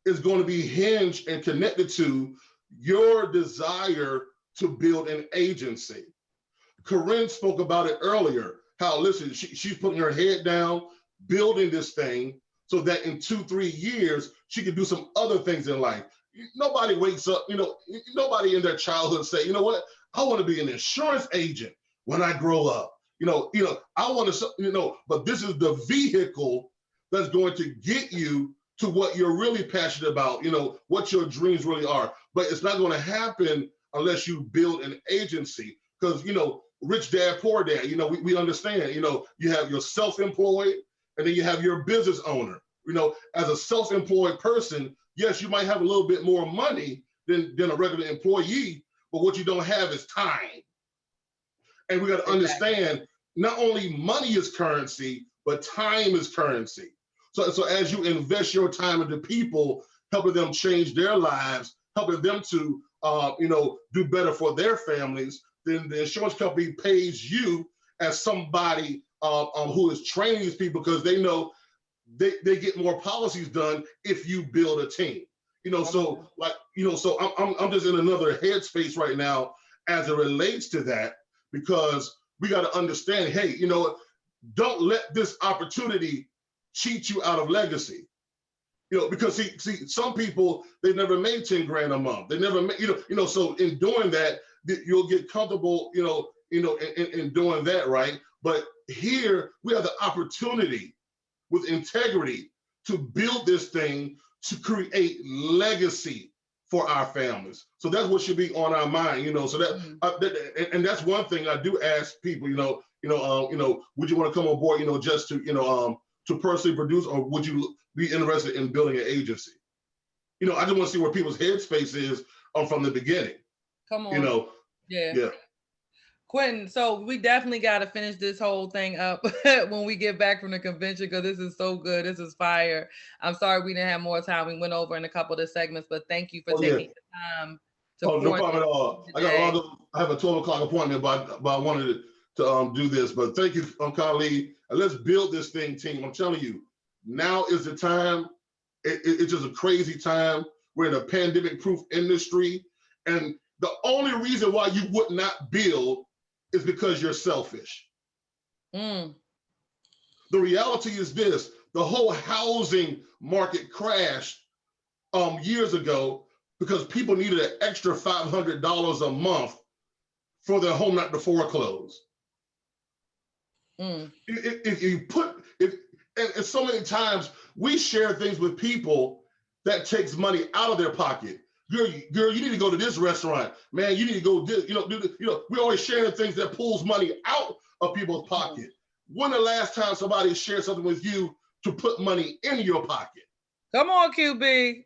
is going to be hinged and connected to your desire to build an agency. Karyn spoke about it earlier, how, listen, she's putting her head down, building this thing so that in 2-3 years, she can do some other things in life. Nobody wakes up, nobody in their childhood say, you know what, I want to be an insurance agent when I grow up. I want to, but this is the vehicle that's going to get you to what you're really passionate about, what your dreams really are. But it's not going to happen unless you build an agency. Because, rich dad, poor dad, we understand, you have your self-employed and then you have your business owner. As a self-employed person, yes, you might have a little bit more money than a regular employee, but what you don't have is time. And we got to understand, not only money is currency, but time is currency. So as you invest your time into people, helping them change their lives, helping them to, do better for their families, then the insurance company pays you as somebody who is training these people because they know they get more policies done if you build a team. So I'm just in another headspace right now as it relates to that, because we got to understand, hey, don't let this opportunity cheat you out of legacy. Because see, some people, they never made 10 grand a month. They never made, so in doing that, you'll get comfortable, in doing that, right? But here we have the opportunity with integrity to build this thing to create legacy for our families. So that's what should be on our mind, so that, and that's one thing I do ask people, would you want to come on board, just to personally produce, or would you be interested in building an agency? I just want to see where people's headspace is from the beginning. Come on. Yeah. Quentin, so we definitely got to finish this whole thing up when we get back from the convention, because this is so good. This is fire. I'm sorry we didn't have more time. We went over in a couple of the segments, but thank you for taking the time to no problem at all. I have a 12 o'clock appointment, but I wanted to do this. But thank you, Khalid. And let's build this thing, team. I'm telling you, now is the time. It's just a crazy time. We're in a pandemic-proof industry. And the only reason why you would not build is because you're selfish. The reality is this: the whole housing market crashed years ago because people needed an extra $500 a month for their home not to foreclose. If you put, and so many times we share things with people that takes money out of their pocket. Girl, you need to go to this restaurant. Man, you need to go do this. We're always sharing things that pulls money out of people's pocket. When the last time somebody shared something with you to put money in your pocket? Come on, QB.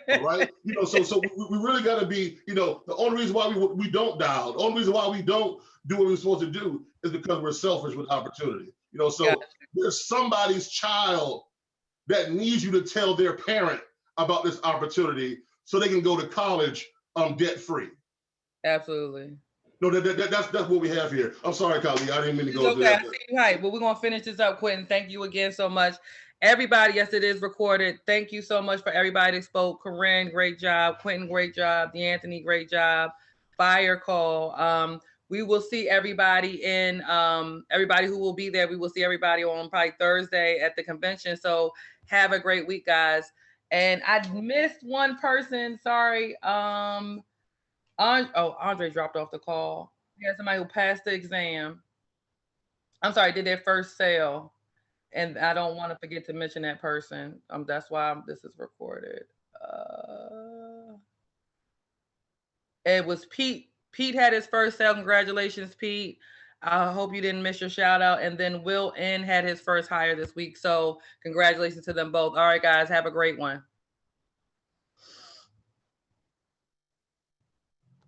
All right. So we really got to be, the only reason why we don't dial, the only reason why we don't do what we're supposed to do is because we're selfish with opportunity. There's somebody's child that needs you to tell their parent about this opportunity so they can go to college debt free. Absolutely. No, that's what we have here. I'm sorry, Khalid. I didn't mean to go through that. I see you hype, but we're gonna finish this up, Quentin. Thank you again so much. Everybody, yes, it is recorded. Thank you so much for everybody that spoke. Karyn, great job. Quentin, great job. D'Anthony, great job. Fire call. We will see everybody everybody who will be there. We will see everybody on probably Thursday at the convention. So have a great week, guys. And I missed one person. Sorry. Andre dropped off the call. We had somebody who passed the exam. I'm sorry, did their first sale. And I don't want to forget to mention that person. That's why this is recorded. It was Pete. Pete had his first sale. Congratulations, Pete. I hope you didn't miss your shout out. And then Will N had his first hire this week. So congratulations to them both. All right, guys, have a great one.